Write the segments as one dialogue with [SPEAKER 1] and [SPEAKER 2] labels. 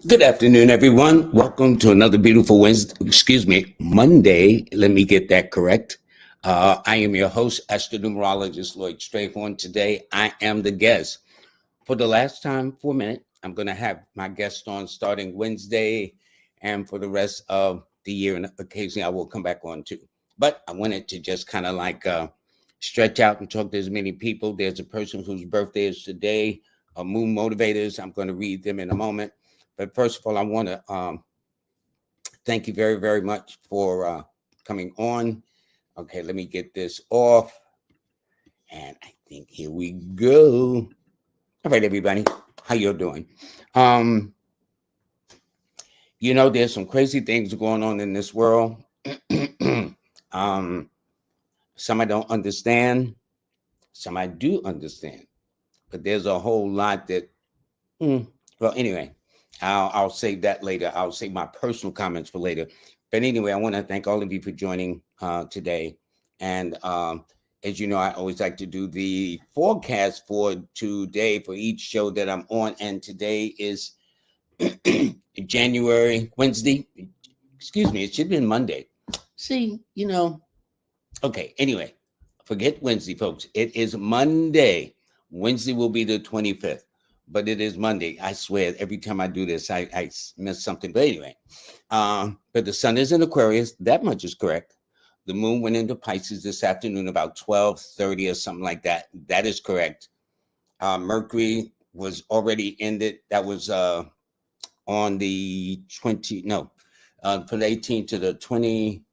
[SPEAKER 1] Good afternoon, everyone. Welcome to another beautiful Monday. Let me get that correct. I am your host, Astro-Numerologist LLoyd Strayhorn. Today, I am the guest. For the last time for a minute, I'm going to have my guest on starting Wednesday and for the rest of the year. And occasionally, I will come back on too. But I wanted to just kind of stretch out and talk to as many people. There's a person whose birthday is today, Moon Motivators. I'm going to read them in a moment. But first of all, I want to thank you very, very much for coming on. Okay, let me get this off. And I think here we go. All right, everybody. How you doing? There's some crazy things going on in this world. Some I don't understand. Some I do understand. But there's a whole lot that, well, anyway. I'll save that later. I'll save my personal comments for later. But anyway, I want to thank all of you for joining today. And as you know, I always like to do the forecast for today for each show that I'm on. And today is Wednesday. Excuse me, it should have been Monday. See, Okay, anyway, forget Wednesday, folks. It is Monday. Wednesday will be the 25th. But it is Monday. I swear, every time I do this, I miss something. But anyway, but the sun is in Aquarius. That much is correct. The moon went into Pisces this afternoon about 12:30 or something like that. That is correct. Mercury was already ended. That was on the 20, no, from the 18th to the 20,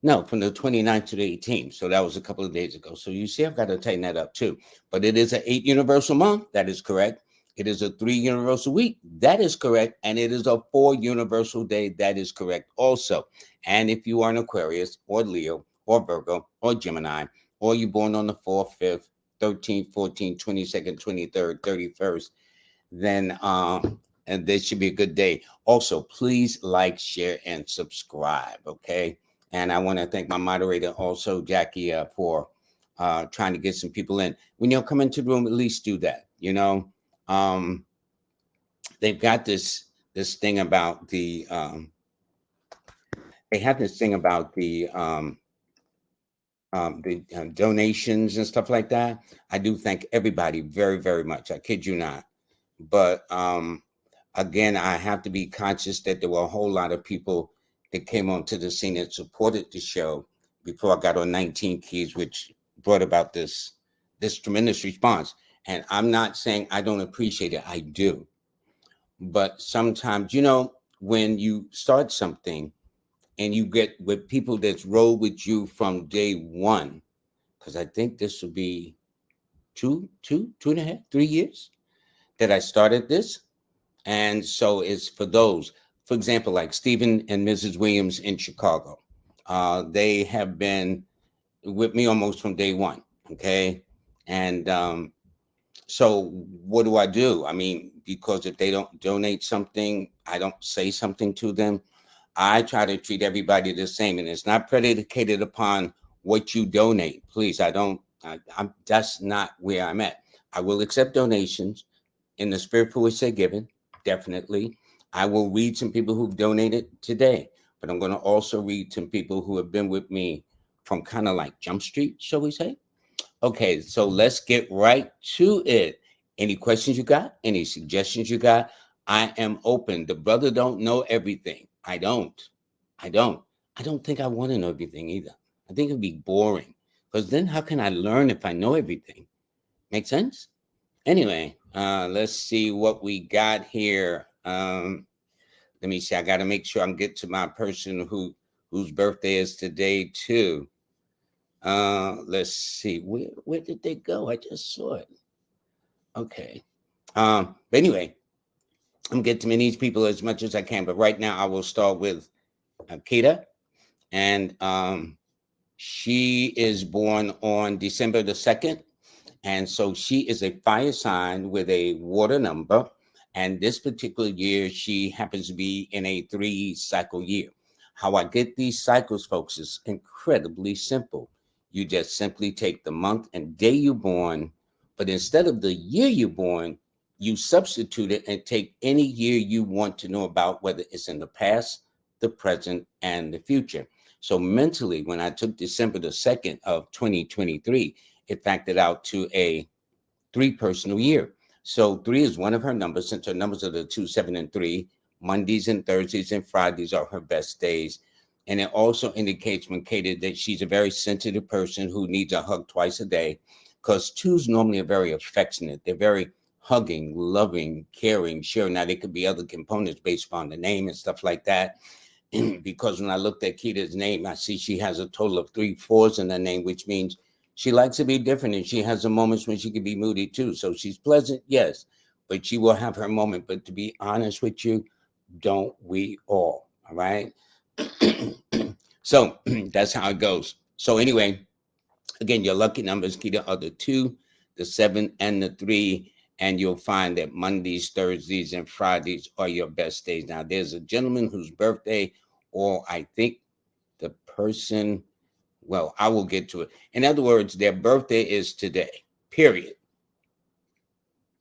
[SPEAKER 1] no, from the 29th to the 18th. So that was a couple of days ago. So you see, I've got to tighten that up too. But it is an 8 universal month. That is correct. It is a 3 universal week. That is correct. And it is a 4 universal day. That is correct also. And if you are an Aquarius or Leo or Virgo or Gemini, or you're born on the 4th, 5th, 13th, 14th, 22nd, 23rd, 31st, then and this should be a good day. Also, please like, share, and subscribe. Okay. And I want to thank my moderator also, Jackie, for trying to get some people in. When you come into the room, at least do that. They've got this thing about the they have this thing about the donations and stuff like that. I do thank everybody very, very much. I kid you not. But again, I have to be conscious that there were a whole lot of people that came onto the scene and supported the show before I got on 19 Keys, which brought about this tremendous response. And I'm not saying I don't appreciate it. I do. But sometimes, when you start something and you get with people that's rolled with you from day one, because I think this will be two and a half, 3 years that I started this. And so it's for those, for example, like Stephen and Mrs. Williams in Chicago. They have been with me almost from day one. Okay. And so what do? I mean, because if they don't donate something, I don't say something to them. I try to treat everybody the same. And it's not predicated upon what you donate. Please, I'm that's not where I'm at. I will accept donations in the spirit for which they're given. Definitely. I will read some people who've donated today, but I'm going to also read some people who have been with me from kind of like Jump Street, shall we say? Okay, so let's get right to it. Any questions you got? Any suggestions you got? I am open. The brother don't know everything. I don't think I want to know everything either. I think it'd be boring, because then how can I learn if I know everything? Make sense? Anyway, let's see what we got here. Let me see. I got to make sure I'm getting to my person whose birthday is today too. Let's see. Where did they go? I just saw it. Okay. But anyway, I'm getting to many people as much as I can. But right now, I will start with Kita, and she is born on December the 2nd. And so she is a fire sign with a water number. And this particular year, she happens to be in a 3-cycle year. How I get these cycles, folks, is incredibly simple. You just simply take the month and day you're born, but instead of the year you're born, you substitute it and take any year you want to know about, whether it's in the past, the present, and the future. So mentally, when I took December the 2nd of 2023, it factored out to a 3 personal year. So 3 is one of her numbers, since her numbers are the 2, 7, and 3. Mondays and Thursdays and Fridays are her best days. And it also indicates, when Kate, that she's a very sensitive person who needs a hug twice a day, because 2s normally are very affectionate. They're very hugging, loving, caring, sharing. Now, there could be other components based upon the name and stuff like that. Because when I looked at Kita's name, I see she has a total of 3 4s in her name, which means she likes to be different, and she has some moments when she can be moody too. So she's pleasant, yes, but she will have her moment. But to be honest with you, don't we all? All right. So that's how it goes. So anyway, again, your lucky numbers, Kita, are the 2, the 7, and the 3. And you'll find that Mondays, Thursdays, and Fridays are your best days. Now, there's a gentleman whose birthday, or I think the person, well, I will get to it. In other words, their birthday is today, period.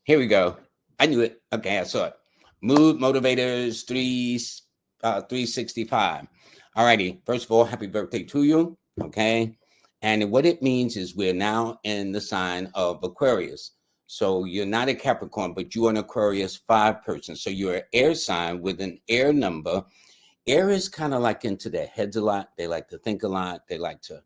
[SPEAKER 1] Here we go. I knew it. Okay, I saw it. Mood Motivators 365. All righty. First of all, happy birthday to you. Okay. And what it means is we're now in the sign of Aquarius. So you're not a Capricorn, but you're an Aquarius 5 person. So you're an air sign with an air number. Air is kind of like into their heads a lot. They like to think a lot. They like to,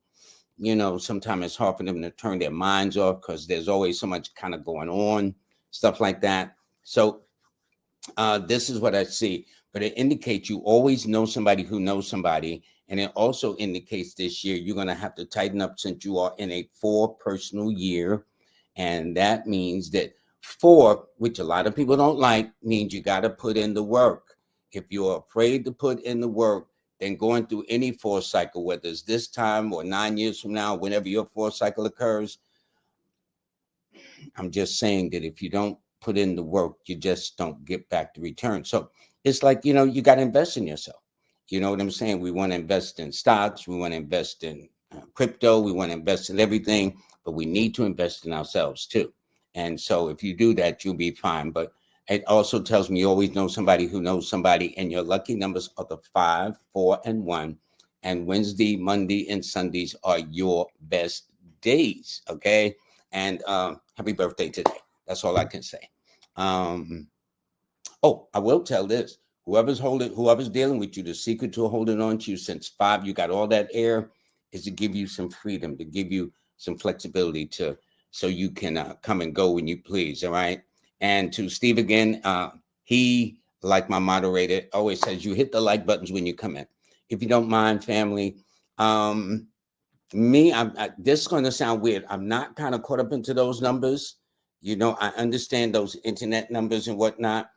[SPEAKER 1] sometimes it's hard for them to turn their minds off because there's always so much kind of going on, stuff like that. So this is what I see. But it indicates you always know somebody who knows somebody. And it also indicates this year you're going to have to tighten up, since you are in a 4 personal year. And that means that 4, which a lot of people don't like, means you got to put in the work. If you're afraid to put in the work, then going through any 4 cycle, whether it's this time or 9 years from now, whenever your 4 cycle occurs, I'm just saying that if you don't put in the work, you just don't get back the return. So it's like, you got to invest in yourself. You know what I'm saying? We want to invest in stocks. We want to invest in crypto. We want to invest in everything, but we need to invest in ourselves too. And so if you do that, you'll be fine. But it also tells me you always know somebody who knows somebody, and your lucky numbers are the 5, 4, and 1. And Wednesday, Monday, and Sundays are your best days. Okay. And happy birthday today. That's all I can say. Oh, I will tell this. Whoever's dealing with you, the secret to holding on to you since 5, you got all that air, is to give you some freedom, to give you some flexibility so you can come and go when you please. All right. And to Steve again, he, like my moderator, always says, you hit the like buttons when you come in. If you don't mind, family. This is going to sound weird. I'm not kind of caught up into those numbers. I understand those internet numbers and whatnot,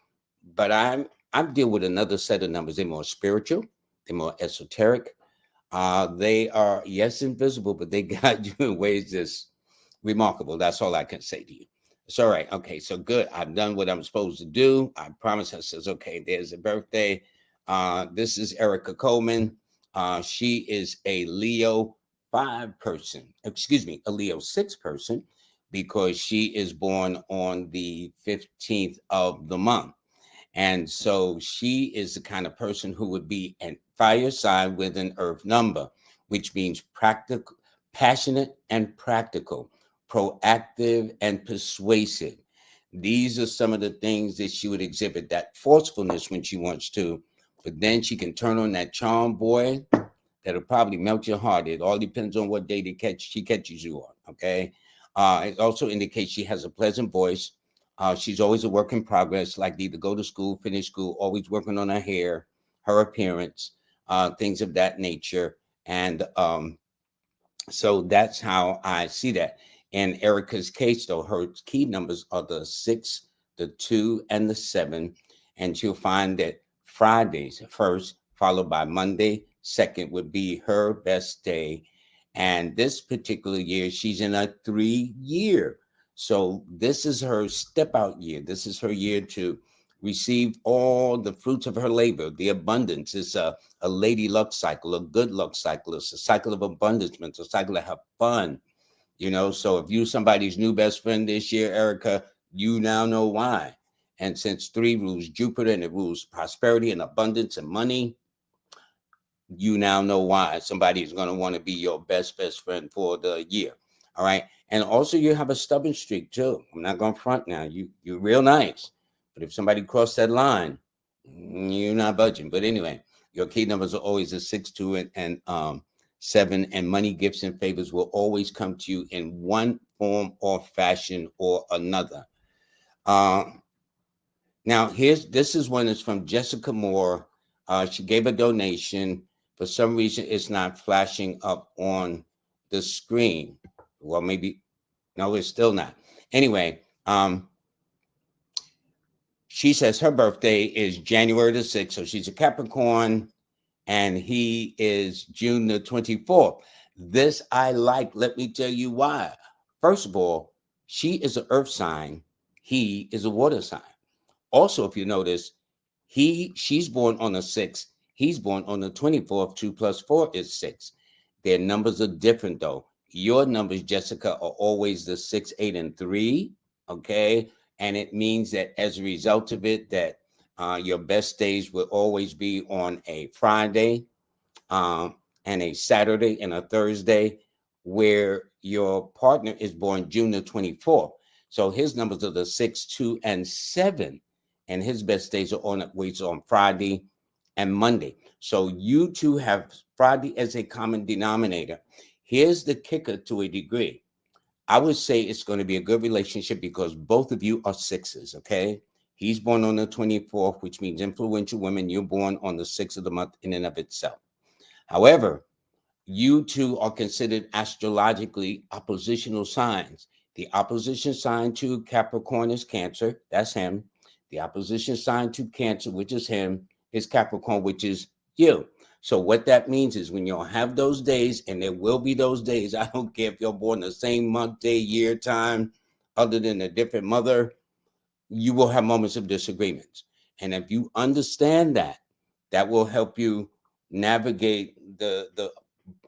[SPEAKER 1] but I deal with another set of numbers. They're more spiritual. They're more esoteric. They are, yes, invisible, but they guide you in ways that's remarkable. That's all I can say to you. It's all right. Okay, so good. I've done what I'm supposed to do. I promise. I says, okay, there's a birthday. This is Erica Coleman. She is a Leo 5 person. Excuse me, a Leo 6 person, because she is born on the 15th of the month. And so she is the kind of person who would be a fire sign with an earth number, which means practical, passionate and practical, proactive and persuasive. These are some of the things that she would exhibit, that forcefulness when she wants to, but then she can turn on that charm, boy, that'll probably melt your heart. It all depends on what day she catches you on, okay? It also indicates she has a pleasant voice. She's always a work in progress, like either go to school, finish school, always working on her hair, her appearance, things of that nature. And so that's how I see that. In Erica's case, though, her key numbers are the 6, the 2, and the 7. And she'll find that Fridays first, followed by Monday second, would be her best day. And this particular year, she's in a 3-year. So this is her step out year. This is her year to receive all the fruits of her labor, the abundance. It's a lady luck cycle, a good luck cycle. It's a cycle of abundance. It's a cycle to have fun. So if you somebody's new best friend this year, Erica, you now know why. And since 3 rules Jupiter and it rules prosperity and abundance and money, you now know why somebody is going to want to be your best friend for the year. All right. And also you have a stubborn streak too. I'm not going to front now. You're real nice. But if somebody crossed that line, you're not budging. But anyway, your key numbers are always a 6, 2, and 7. And money, gifts, and favors will always come to you in one form or fashion or another. Now, this is one that's from Jessica Moore. She gave a donation. For some reason, it's not flashing up on the screen. Well, maybe, no, it's still not. Anyway, she says her birthday is January the 6th. So she's a Capricorn and he is June the 24th. This I like. Let me tell you why. First of all, she is an earth sign. He is a water sign. Also, if you notice, she's born on the 6th. He's born on the 24th. 2 + 4 is 6. Their numbers are different, though. Your numbers, Jessica, are always the 6, 8, and 3. Okay, and it means that as a result of it, that your best days will always be on a Friday, and a Saturday and a Thursday, where your partner is born June the 24th. So his numbers are the 6, 2, and 7. And his best days are on Friday and Monday. So you two have Friday as a common denominator. Here's the kicker to a degree. I would say it's going to be a good relationship because both of you are 6s, okay? He's born on the 24th, which means influential women. You're born on the 6th of the month in and of itself. However, you two are considered astrologically oppositional signs. The opposition sign to Capricorn is Cancer. That's him. The opposition sign to Cancer, which is him, is Capricorn, which is you. So what that means is when you'll have those days, and there will be those days, I don't care if you're born the same month, day, year, time, other than a different mother, you will have moments of disagreements. And if you understand that, that will help you navigate the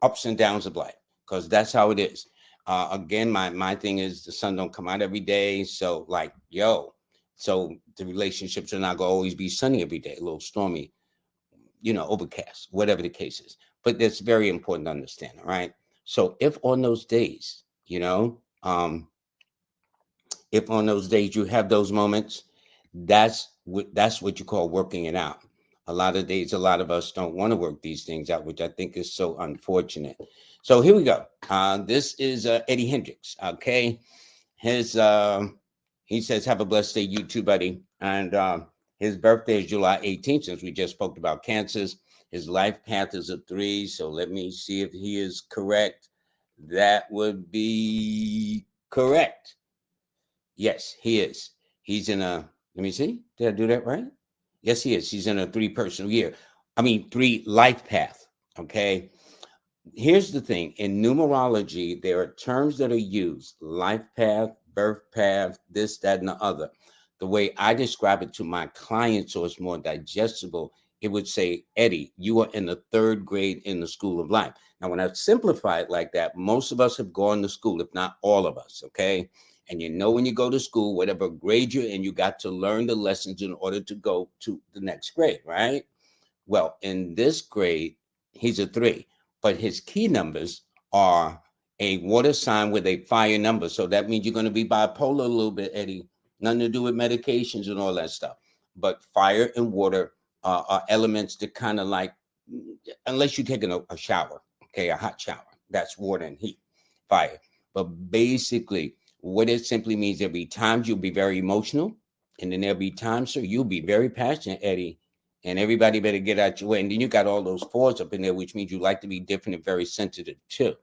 [SPEAKER 1] ups and downs of life, because that's how it is. Again, my thing is the sun don't come out every day. So so the relationships are not going to always be sunny every day, a little stormy, overcast, whatever the case is. But that's very important to understand. All right. So if on those days, if on those days you have those moments, that's what you call working it out. A lot of days, a lot of us don't want to work these things out, which I think is so unfortunate. So here we go. This is Eddie Hendricks. Okay, he says, "Have a blessed day, you too, buddy." And his birthday is July 18th. Since we just spoke about cancers, his life path is a 3. So let me see if he is correct. That would be correct. Yes, he is. He's in a. Let me see. Did I do that right? Yes, he is. He's in a 3 personal year. 3 life path. Okay. Here's the thing. In numerology, there are terms that are used: life path, birth path, this, that, and the other. The way I describe it to my clients, so it's more digestible, it would say, Eddie, you are in the 3rd grade in the school of life. Now, when I simplify it like that, most of us have gone to school, if not all of us. Okay. And when you go to school, whatever grade you're in, you got to learn the lessons in order to go to the next grade, right? Well, in this grade, he's a 3, but his key numbers are a water sign with a fire number. So that means you're going to be bipolar a little bit, Eddie. Nothing to do with medications and all that stuff. But fire and water are elements that kind of like, unless you're taking a shower, okay, a hot shower, that's water and heat, fire. But basically, what it simply means, there'll be times you'll be very emotional, and then there'll be times, sir, you'll be very passionate, Eddie, and everybody better get out your way. And then you got all those 4s up in there, which means you like to be different and very sensitive too.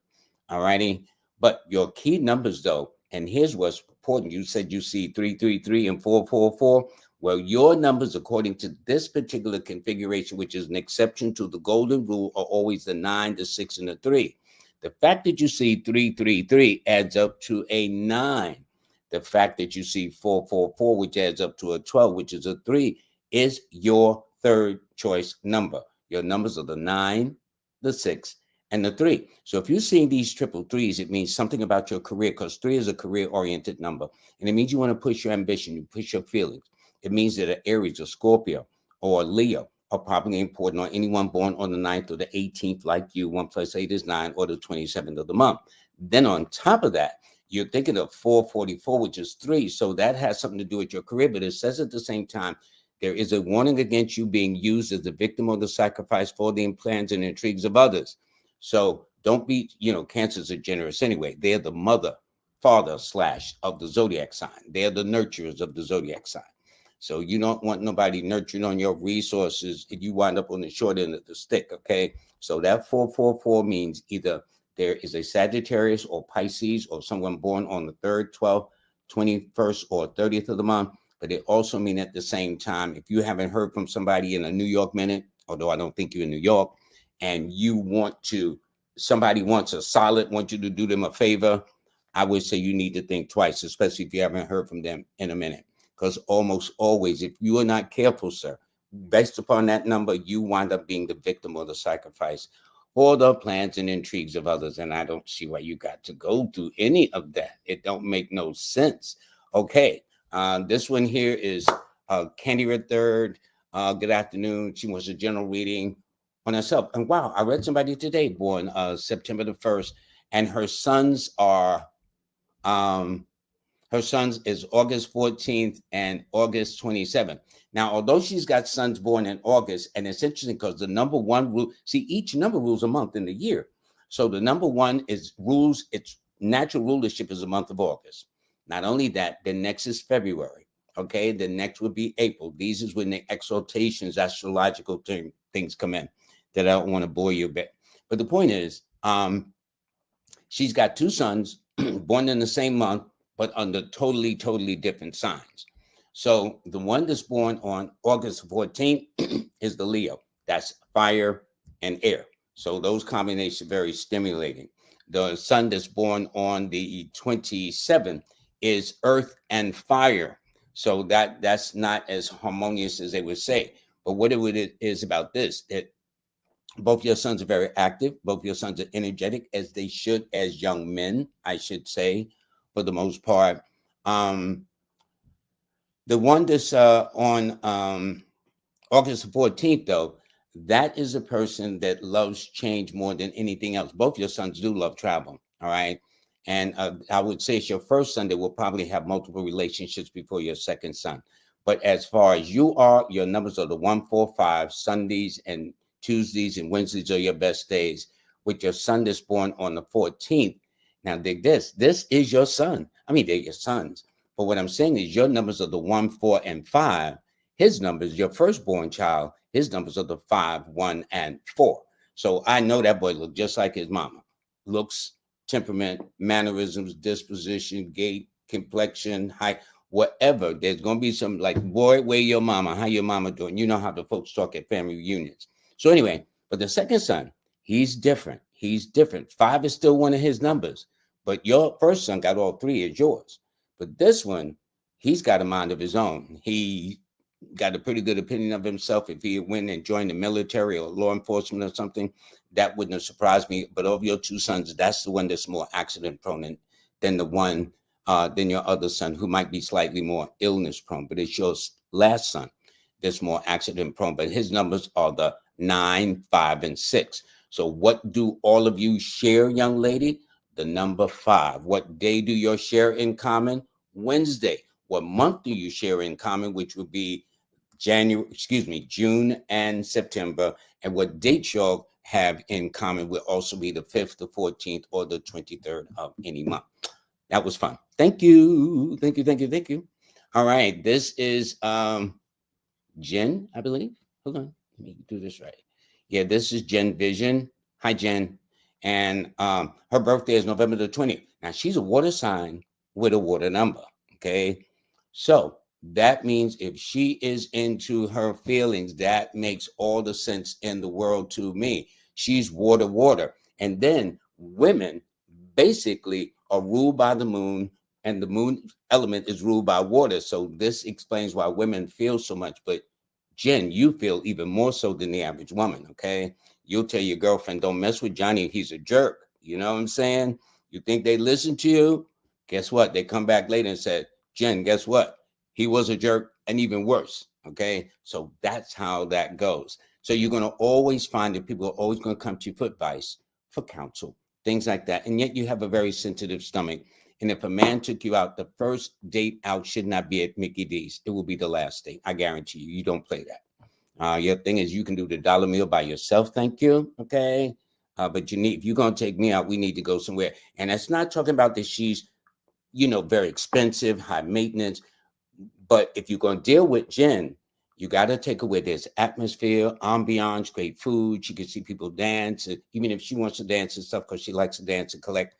[SPEAKER 1] All righty. But your key numbers, though, and here's what's important. You said you see 333 and 444. Well, your numbers, according to this particular configuration, which is an exception to the golden rule, are always the 9, the 6, and the 3. The fact that you see 333 adds up to a 9. The fact that you see 444, which adds up to a 12, which is a 3, is your 3rd choice number. Your numbers are the 9, the 6, and the 3. So if you're seeing these triple 3s, it means something about your career, because 3 is a career-oriented number. And it means you want to push your ambition, you push your feelings. It means that an Aries or Scorpio or a Leo are probably important, or anyone born on the 9th or the 18th, like you. 1 + 8 is 9, or the 27th of the month. Then on top of that, you're thinking of 444, which is 3. So that has something to do with your career. But it says at the same time, there is a warning against you being used as the victim or the sacrifice for the plans and intrigues of others. So don't be, Cancers are generous anyway. They're the mother, father / of the zodiac sign. They're the nurturers of the zodiac sign. So you don't want nobody nurturing on your resources if you wind up on the short end of the stick, okay? So that 444 means either there is a Sagittarius or Pisces or someone born on the 3rd, 12th, 21st, or 30th of the month. But it also means at the same time, if you haven't heard from somebody in a New York minute, although I don't think you're in New York, and somebody wants want you to do them a favor, I would say you need to think twice, especially if you haven't heard from them in a minute. Because almost always, if you are not careful, sir, based upon that number, you wind up being the victim or the sacrifice for the plans and intrigues of others. And I don't see why you got to go through any of that. It don't make no sense. Okay, this one here is Candy Red Third. Good afternoon. She wants a general reading on herself. And wow, I read somebody today born September the 1st, and her sons are her sons is August 14th and August 27th. Now, although she's got sons born in August, and it's interesting because the number one rule, see, each number rules a month in the year. So the number one rules, its natural rulership is the month of August. Not only that, the next is February. Okay, the next would be April. These is when the exaltations, astrological things come in that I don't want to bore you a bit. But the point is, she's got 2 sons born in the same month, but under totally, totally different signs. So the one that's born on August 14th is the Leo. That's fire and air. So those combinations are very stimulating. The son that's born on the 27th is earth and fire. So that's not as harmonious as they would say. But what it is about this, that both your sons are very active. Both your sons are energetic, as they should, as young men, I should say, for the most part. The one that's on August 14th, though, that is a person that loves change more than anything else. Both your sons do love travel, all right? And I would say it's your first son that will probably have multiple relationships before your second son. But as far as you are, your numbers are the 1, 4, 5. Sundays and Tuesdays and Wednesdays are your best days. With your son that's born on the 14th, now dig this. This is your son. I mean, they're your sons. But what I'm saying is your numbers are the 1, 4, and 5. His numbers, your firstborn child, his numbers are the 5, 1, and 4. So I know that boy looks just like his mama. Looks, temperament, mannerisms, disposition, gait, complexion, height, whatever. There's going to be some like, boy, where your mama? How your mama doing? You know how the folks talk at family reunions. So anyway, but the second son, he's different. He's different. 5 is still one of his numbers. But your first son got all 3 as yours. But this one, he's got a mind of his own. He got a pretty good opinion of himself. If he went and joined the military or law enforcement or something, that wouldn't have surprised me. But of your 2 sons, that's the one that's more accident prone than the one, than your other son, who might be slightly more illness prone. But it's your last son that's more accident prone. But his numbers are the 9, 5, and 6. So what do all of you share, young lady? The number 5. What day do you share in common? Wednesday. What month do you share in common, which would be June and September? And what date y'all have in common will also be the 5th, the 14th, or the 23rd of any month. That was fun. Thank you. Thank you. Thank you. Thank you. All right. This is Jen, I believe. Hold on. Let me do this right. Yeah, this is Jen Vision. Hi, Jen. And her birthday is November the 20th. Now, she's a water sign with a water number. Okay. So that means if she is into her feelings, that makes all the sense in the world to me. She's water, water. And then women basically are ruled by the moon, and the moon element is ruled by water. So this explains why women feel so much. But Jen, you feel even more so than the average woman, okay? You'll tell your girlfriend, don't mess with Johnny, he's a jerk. You know what I'm saying? You think they listen to you? Guess what? They come back later and said, Jen, guess what? He was a jerk and even worse. Okay, so that's how that goes. So you're going to always find that people are always going to come to you for advice, for counsel, things like that. And yet you have a very sensitive stomach. And if a man took you out, the first date out should not be at Mickey D's. It will be the last date. I guarantee you. You don't play that. Your thing is you can do the dollar meal by yourself. Thank you. Okay. But if you're going to take me out, we need to go somewhere. And that's not talking about that she's, very expensive, high maintenance. But if you're going to deal with Jen, you got to take her where there's atmosphere, ambiance, great food. She can see people dance, even if she wants to dance and stuff, because she likes to dance and collect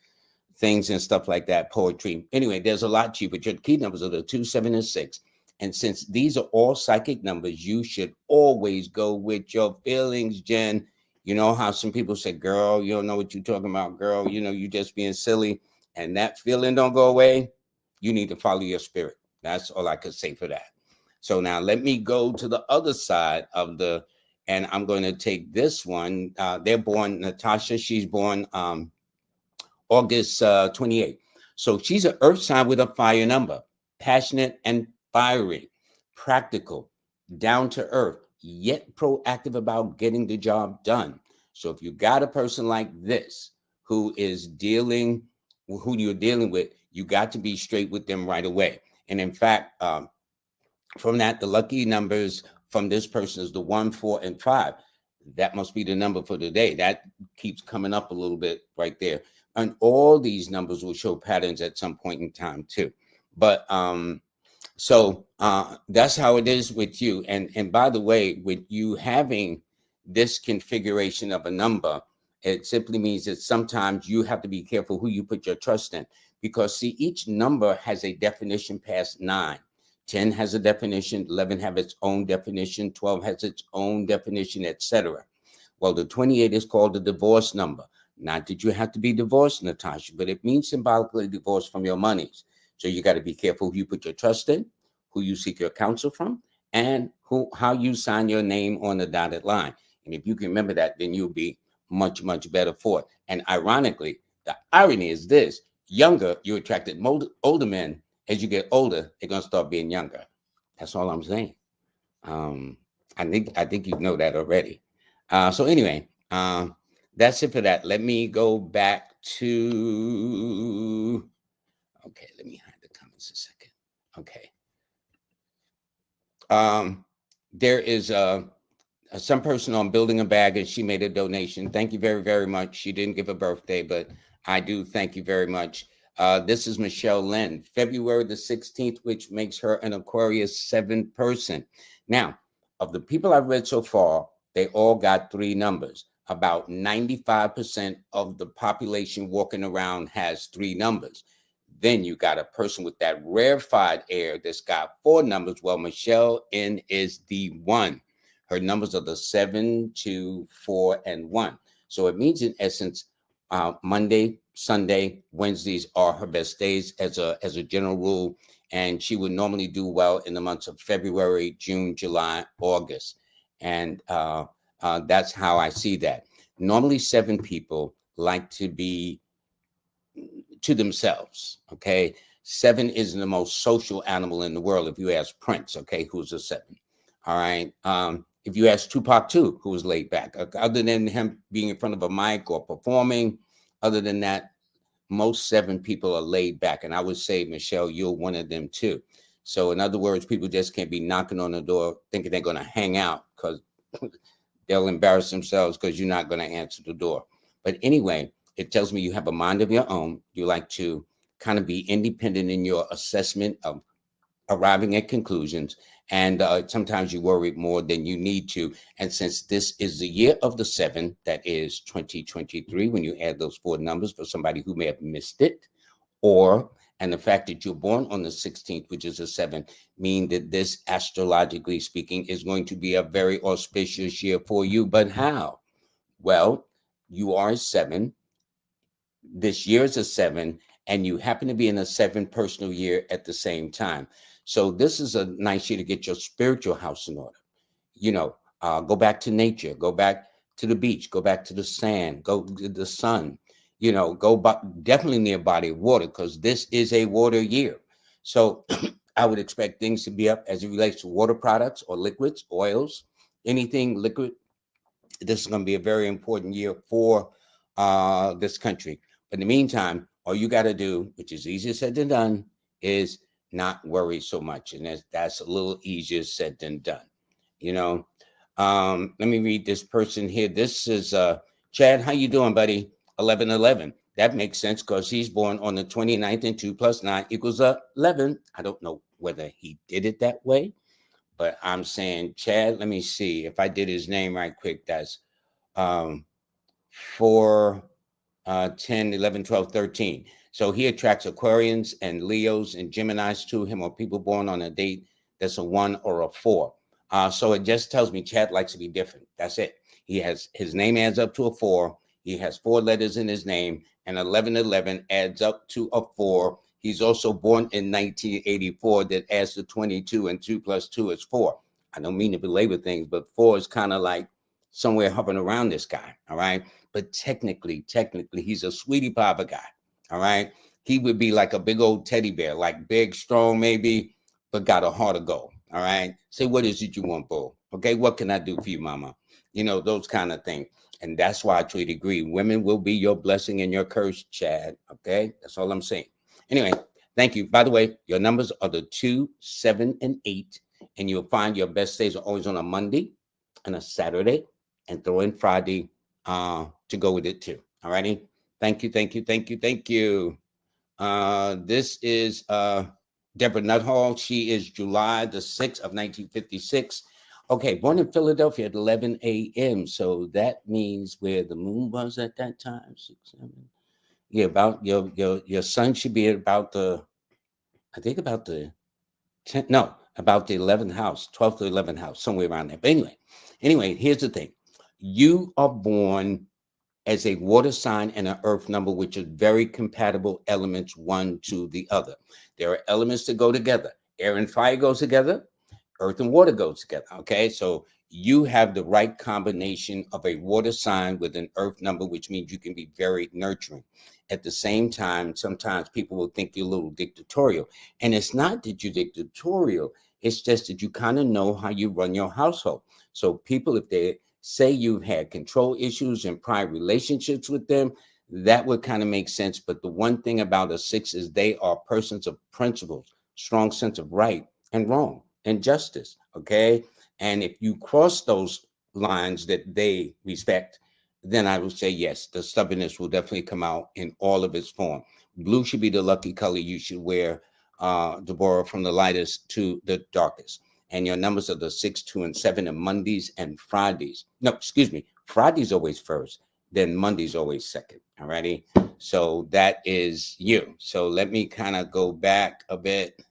[SPEAKER 1] things and stuff like that, poetry. Anyway, there's a lot to you, but your key numbers are the 2, 7, and 6. And since these are all psychic numbers, you should always go with your feelings, Jen. You know how some people say, girl, you don't know what you're talking about, girl. You just being silly. And that feeling don't go away. You need to follow your spirit. That's all I could say for that. So now let me go to the other side of and I'm going to take this one. They're born, Natasha, she's born August 28th. So she's an earth sign with a fire number, passionate and fiery, practical, down to earth, yet proactive about getting the job done. So if you got a person like this who you're dealing with, you got to be straight with them right away. And in fact, from that, the lucky numbers from this person is the 1, 4, and 5. That must be the number for the day. That keeps coming up a little bit right there. And all these numbers will show patterns at some point in time too. But so that's how it is with you. And by the way, with you having this configuration of a number, it simply means that sometimes you have to be careful who you put your trust in, because see, each number has a definition past 9. 10 has a definition, 11 have its own definition, 12 has its own definition, etc. Well, the 28 is called the divorce number. Not that you have to be divorced, Natasha, but it means symbolically divorced from your monies. So you got to be careful who you put your trust in, who you seek your counsel from, and how you sign your name on the dotted line. And if you can remember that, then you'll be much, much better for it. And ironically, the irony is this: younger, you're attracted older men. As you get older, they're going to start being younger. That's all I'm saying. I think you know that already. So anyway, that's it for that. Let me go back to. Okay, let me hide the comments a second. Okay. There is some person on Building a Bag, and she made a donation. Thank you very, very much. She didn't give a birthday, but I do thank you very much. This is Michelle Lynn, February the 16th, which makes her an Aquarius 7 person. Now, of the people I've read so far, they all got 3 numbers. About 95% of the population walking around has 3 numbers. Then you got a person with that rarefied air that's got 4 numbers. Well, Michelle N is the 1. Her numbers are the 7, 2, 4, and 1. So it means, in essence, Monday, Sunday, Wednesdays are her best days as a general rule. And she would normally do well in the months of February, June, July, August. And that's how I see that. Normally, 7 people like to be to themselves. Okay. 7 is the most social animal in the world. If you ask Prince, okay, who's a 7. All right. If you ask Tupac too, who was laid back, other than him being in front of a mic or performing, other than that, most 7 people are laid back. And I would say, Michelle, you're one of them too. So in other words, people just can't be knocking on the door thinking they're going to hang out, because they'll embarrass themselves because you're not going to answer the door. But anyway, it tells me you have a mind of your own. You like to kind of be independent in your assessment of arriving at conclusions. And sometimes you worry more than you need to. And since this is the year of the 7, that is 2023, when you add those 4 numbers for somebody who may have missed it, and the fact that you're born on the 16th, which is a 7, mean that this, astrologically speaking, is going to be a very auspicious year for you. But how? Well, you are a 7. This year is a 7, and you happen to be in a 7 personal year at the same time. So this is a nice year to get your spiritual house in order. Go back to nature, go back to the beach, go back to the sand, go to the sun, go definitely near a body of water, because this is a water year. So I would expect things to be up as it relates to water products or liquids, oils, anything liquid. This is going to be a very important year for this country. But in the meantime, all you got to do, which is easier said than done, is not worry so much. And that's a little easier said than done. You know, let me read this person here. This is Chad. How you doing, buddy? 1111. That makes sense because he's born on the 29th, and 2 plus 9 equals 11. I don't know whether he did it that way, but I'm saying, Chad, let me see if I did his name right quick. That's 4, 10, 11, 12, 13. So he attracts Aquarians and Leos and Geminis to him, or people born on a date that's a 1 or a 4. So it just tells me Chad likes to be different. That's it. His name adds up to a 4. He has 4 letters in his name, and 1111 adds up to a 4. He's also born in 1984. That adds to 22, and 2 plus 2 is 4. I don't mean to belabor things, but 4 is kind of like somewhere hovering around this guy. All right. But technically, he's a sweetie pie of a guy. All right. He would be like a big old teddy bear, like big, strong, maybe, but got a heart of gold. All right. Say, what is it you want, Bull? Okay. What can I do for you, mama? You know, those kind of things. And that's why I truly agree. Women will be your blessing and your curse, Chad. Okay. That's all I'm saying. Anyway, thank you. By the way, your numbers are the 2, 7, and 8. And you'll find your best days are always on a Monday and a Saturday, and throw in Friday to go with it too. All righty. Thank you. This is Deborah Nuthall. She is July the 6th of 1956. Okay, born in Philadelphia at 11 a.m. So that means where the moon was at that time. 6, 7. Yeah, about your son should be about the, I think about the 10, no, about the 11th house, 12th to 11th house, somewhere around there. But anyway, here's the thing. You are born as a water sign and an earth number, which are very compatible elements, one to the other. There are elements that go together. Air and fire goes together. Earth and water goes together. Okay. So you have the right combination of a water sign with an earth number, which means you can be very nurturing. At the same time, sometimes people will think you're a little dictatorial. And it's not that you're dictatorial. It's just that you kind of know how you run your household. So people, if they say you've had control issues and prior relationships with them, that would kind of make sense. But the one thing about a 6 is they are persons of principles, strong sense of right and wrong and justice. Okay. And if you cross those lines that they respect, then I would say, yes, the stubbornness will definitely come out in all of its form. Blue should be the lucky color you should wear, Deborah, from the lightest to the darkest. And your numbers are the 6, 2, and 7, and Mondays and Fridays. No, excuse me. Friday's always first, then Monday's always second. All righty. So that is you. So let me kind of go back a bit.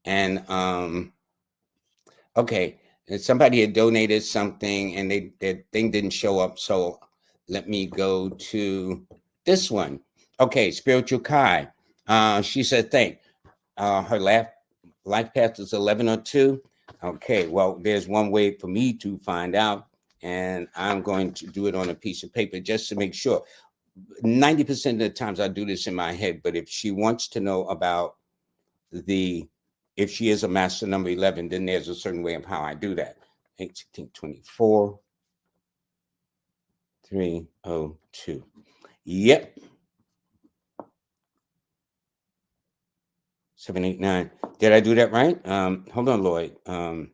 [SPEAKER 1] And okay, and somebody had donated something and their thing didn't show up. So let me go to this one. Okay, Spiritual Kai. She said, thank. Her life path is 11 or 2. Okay, well, there's one way for me to find out, and I'm going to do it on a piece of paper just to make sure. 90% of the times I do this in my head, but if she wants to know about if she is a master number 11, then there's a certain way of how I do that. 18, 24, 302. Yep. 7, 8, 9. Did I do that right? Hold on, Lloyd. 9,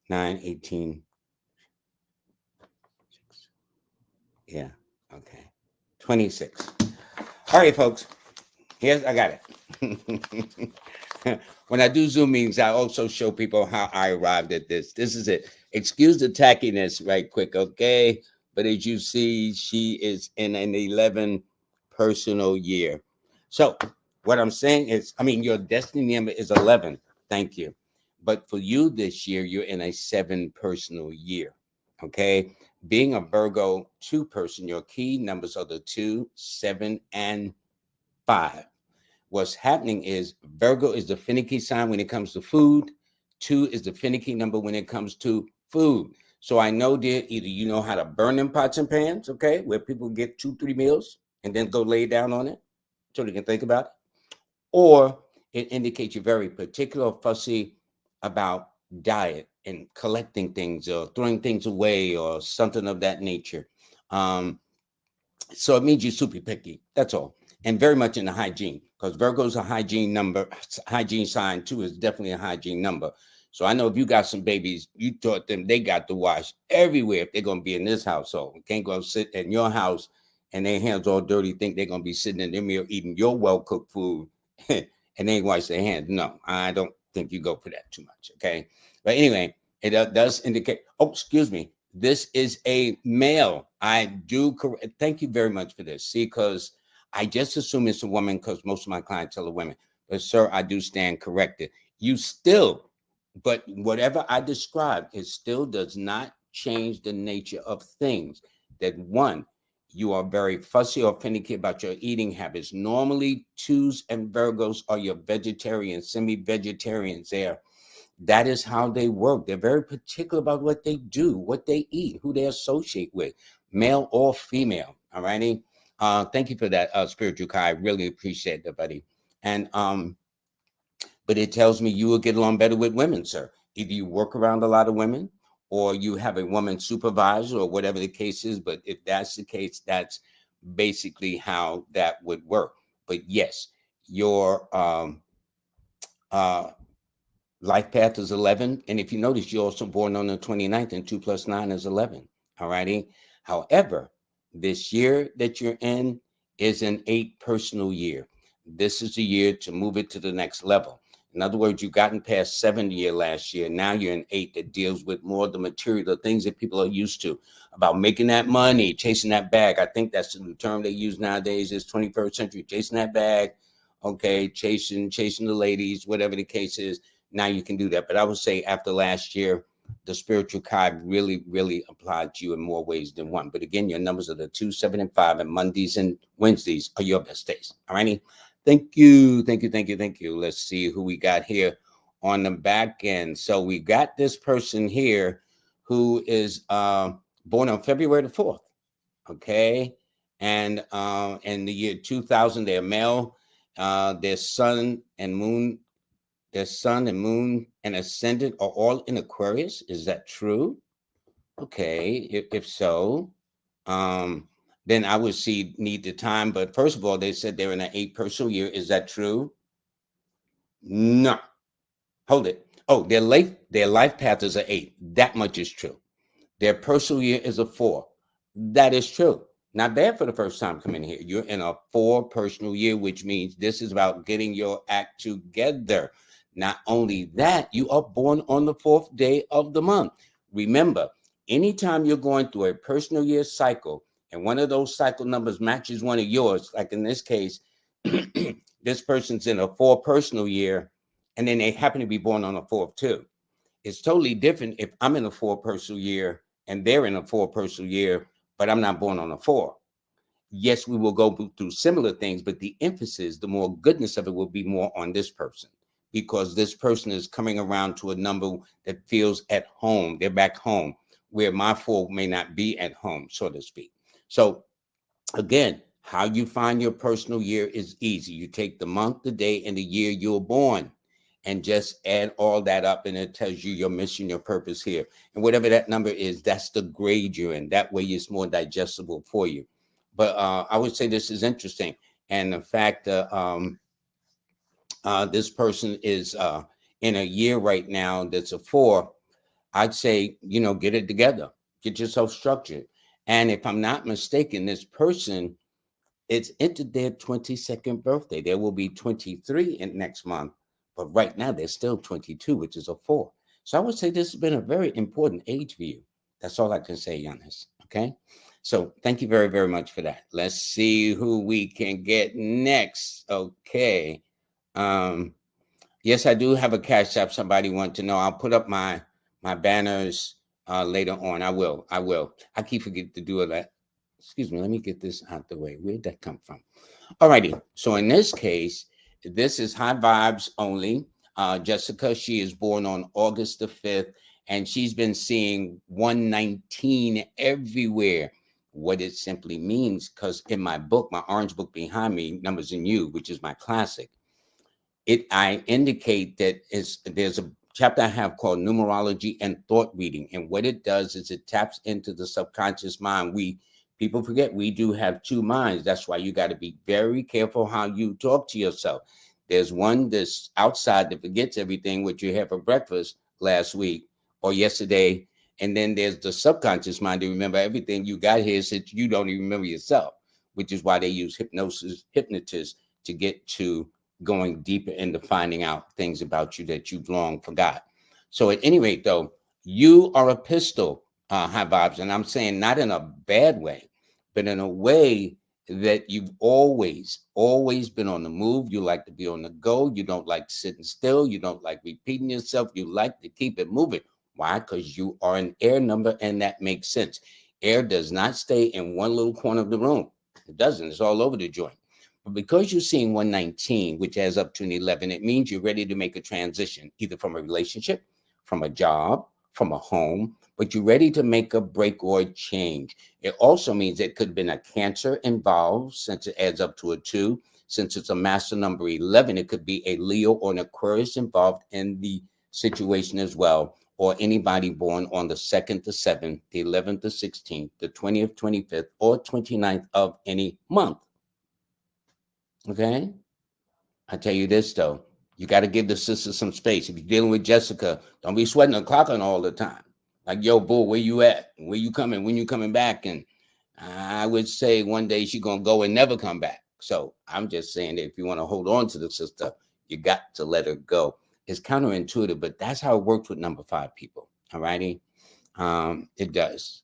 [SPEAKER 1] 18. 6. Yeah. Okay. 26. All right, folks. I got it. When I do Zoom meetings, I also show people how I arrived at this. This is it. Excuse the tackiness right quick, okay? But as you see, she is in an 11 personal year. So what I'm saying is, your destiny number is 11. Thank you. But for you this year, you're in a 7 personal year, okay? Being a Virgo 2 person, your key numbers are the 2, 7, and 5. What's happening is Virgo is the finicky sign when it comes to food. 2 is the finicky number when it comes to food. So I know that either you know how to burn them pots and pans, okay, where people get 2, 3 meals and then go lay down on it so they can think about it. Or it indicates you're very particular, fussy about diet and collecting things or throwing things away or something of that nature. So it means you're super picky. That's all. And very much into hygiene, because Virgo's a hygiene number, hygiene sign too is definitely a hygiene number. So I know if you got some babies, you taught them they got to wash everywhere if they're going to be in this household. You can't go sit in your house and their hands all dirty, think they're going to be sitting in their meal eating your well-cooked food and they ain't wash their hands. No, I don't think you go for that too much, okay? But anyway, it does indicate, oh, excuse me, this is a male. I do correct. Thank you very much for this. See, because I just assume it's a woman because most of my clientele are women. But sir, I do stand corrected. You still, but whatever I described, it still does not change the nature of things. That one, you are very fussy or finicky about your eating habits. Normally, twos and Virgos are your vegetarians, semi-vegetarians. That is how they work. They're very particular about what they do, what they eat, who they associate with, male or female. All righty. Thank you for that, spiritual Kai. I really appreciate that, buddy. And but it tells me you will get along better with women, sir. Either you work around a lot of women or you have a woman supervisor or whatever the case is. But if that's the case, that's basically how that would work. But yes, your life path is 11. And if you notice, you're also born on the 29th, and 2 plus 9 is 11. All righty. However, this year that you're in is an 8 personal year. This is the year to move it to the next level. In other words, you've gotten past 7 year last year. Now you're in 8 that deals with more of the material, the things that people are used to, about making that money, chasing that bag. I think that's the term they use nowadays is 21st century, chasing that bag. Okay, chasing the ladies, whatever the case is. Now you can do that. But I would say after last year, the spiritual card really, really applied to you in more ways than one. But again, your numbers are the 2, 7, and 5, and Mondays and Wednesdays are your best days. All righty. Thank you. Thank you. Thank you. Thank you. Let's see who we got here on the back end. So we got this person here who is born on February the 4th. Okay. And in the year 2000, they're male. Their sun and moon and ascendant are all in Aquarius. Is that true? Okay, if so, then I would need the time. But first of all, they said they're in an 8 personal year. Is that true? No. Hold it. Oh, their life path is an 8. That much is true. Their personal year is a 4. That is true. Not bad for the first time coming here. You're in a 4 personal year, which means this is about getting your act together. Not only that, you are born on the 4th day of the month. Remember, anytime you're going through a personal year cycle and one of those cycle numbers matches one of yours, like in this case, this person's in a 4 personal year, and then they happen to be born on a 4th too. It's totally different if I'm in a 4 personal year and they're in a 4 personal year, but I'm not born on a 4. Yes, we will go through similar things, but the emphasis, the more goodness of it will be more on this person, because this person is coming around to a number that feels at home. They're back home, where my 4 may not be at home, so to speak. So again, how you find your personal year is easy. You take the month, the day, and the year you were born, and just add all that up, and it tells you your mission, your purpose here. And whatever that number is, that's the grade you're in. That way it's more digestible for you. But I would say this is interesting. And the fact that this person is in a year right now that's a 4, I'd say, get it together. Get yourself structured. And if I'm not mistaken, this person, it's entered their 22nd birthday. There will be 23 in next month. But right now, they're still 22, which is a 4. So I would say this has been a very important age for you. That's all I can say, Giannis. Okay? So thank you very, very much for that. Let's see who we can get next. Okay. Yes, I do have a Cash App. Somebody want to know. I'll put up my banners later on. I will. I keep forgetting to do that. Excuse me. Let me get this out the way. Where'd that come from? All righty. So in this case, this is high vibes only. Jessica, she is born on August the 5th, and she's been seeing 119 everywhere. What it simply means, because in my book, my orange book behind me, Numbers in You, which is my classic, I indicate that there's a chapter I have called Numerology and Thought Reading. And what it does is it taps into the subconscious mind. People forget we do have two minds. That's why you got to be very careful how you talk to yourself. There's one that's outside that forgets everything what you had for breakfast last week or yesterday. And then there's the subconscious mind to remember everything you got here since you don't even remember yourself, which is why they use hypnotists to get to going deeper into finding out things about you that you've long forgot. So at any rate, though, you are a pistol, high vibes, and I'm saying not in a bad way, but in a way that you've always been on the move. You like to be on the go. You don't like sitting still. You don't like repeating yourself. You like to keep it moving. Why? Because you are an air number, and that makes sense. Air does not stay in one little corner of the room. It doesn't. It's all over the joint. But because you're seeing 119, which adds up to an 11, it means you're ready to make a transition, either from a relationship, from a job, from a home, but you're ready to make a break or a change. It also means it could have been a Cancer involved, since it adds up to a 2. Since it's a master number 11, it could be a Leo or an Aquarius involved in the situation as well, or anybody born on the 2nd to 7th, the 11th to 16th, the 20th, 25th, or 29th of any month. Okay? I tell you this, though. You got to give the sister some space. If you're dealing with Jessica, don't be sweating the clock on all the time. Like, yo, boo, where you at? Where you coming? When you coming back? And I would say one day she's going to go and never come back. So I'm just saying that if you want to hold on to the sister, you got to let her go. It's counterintuitive, but that's how it works with number 5 people. All righty? It does.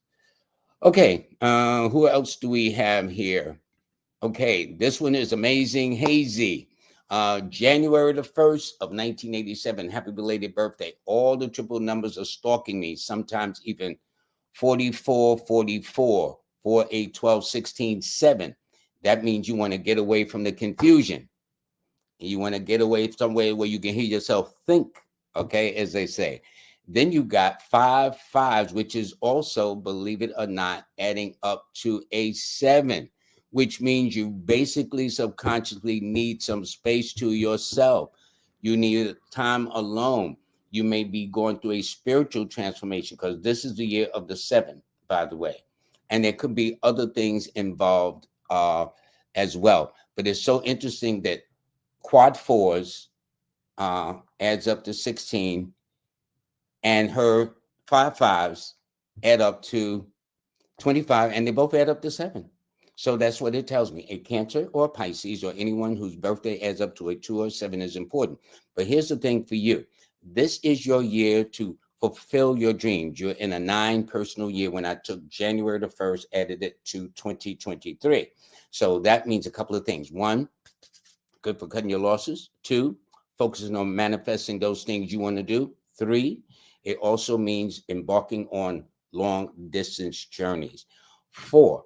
[SPEAKER 1] Okay. Who else do we have here? Okay, this one is amazing. Hazy. January the 1st of 1987. Happy belated birthday. All the triple numbers are stalking me, sometimes even 44, 44, 4, 8, 12, 16, 7. That means you want to get away from the confusion. You want to get away somewhere where you can hear yourself think, okay, as they say. Then you got 5 5s, which is also, believe it or not, adding up to a 7, which means you basically subconsciously need some space to yourself. You need time alone. You may be going through a spiritual transformation, because this is the year of the 7, by the way. And there could be other things involved as well. But it's so interesting that quad 4s adds up to 16, and her 5 5s add up to 25, and they both add up to 7. So that's what it tells me. A Cancer or a Pisces or anyone whose birthday adds up to a 2 or 7 is important. But here's the thing for you. This is your year to fulfill your dreams. You're in a 9 personal year. When I took January the 1st, added it to 2023. So that means a couple of things. 1, good for cutting your losses. 2, focusing on manifesting those things you want to do. 3, it also means embarking on long distance journeys. 4,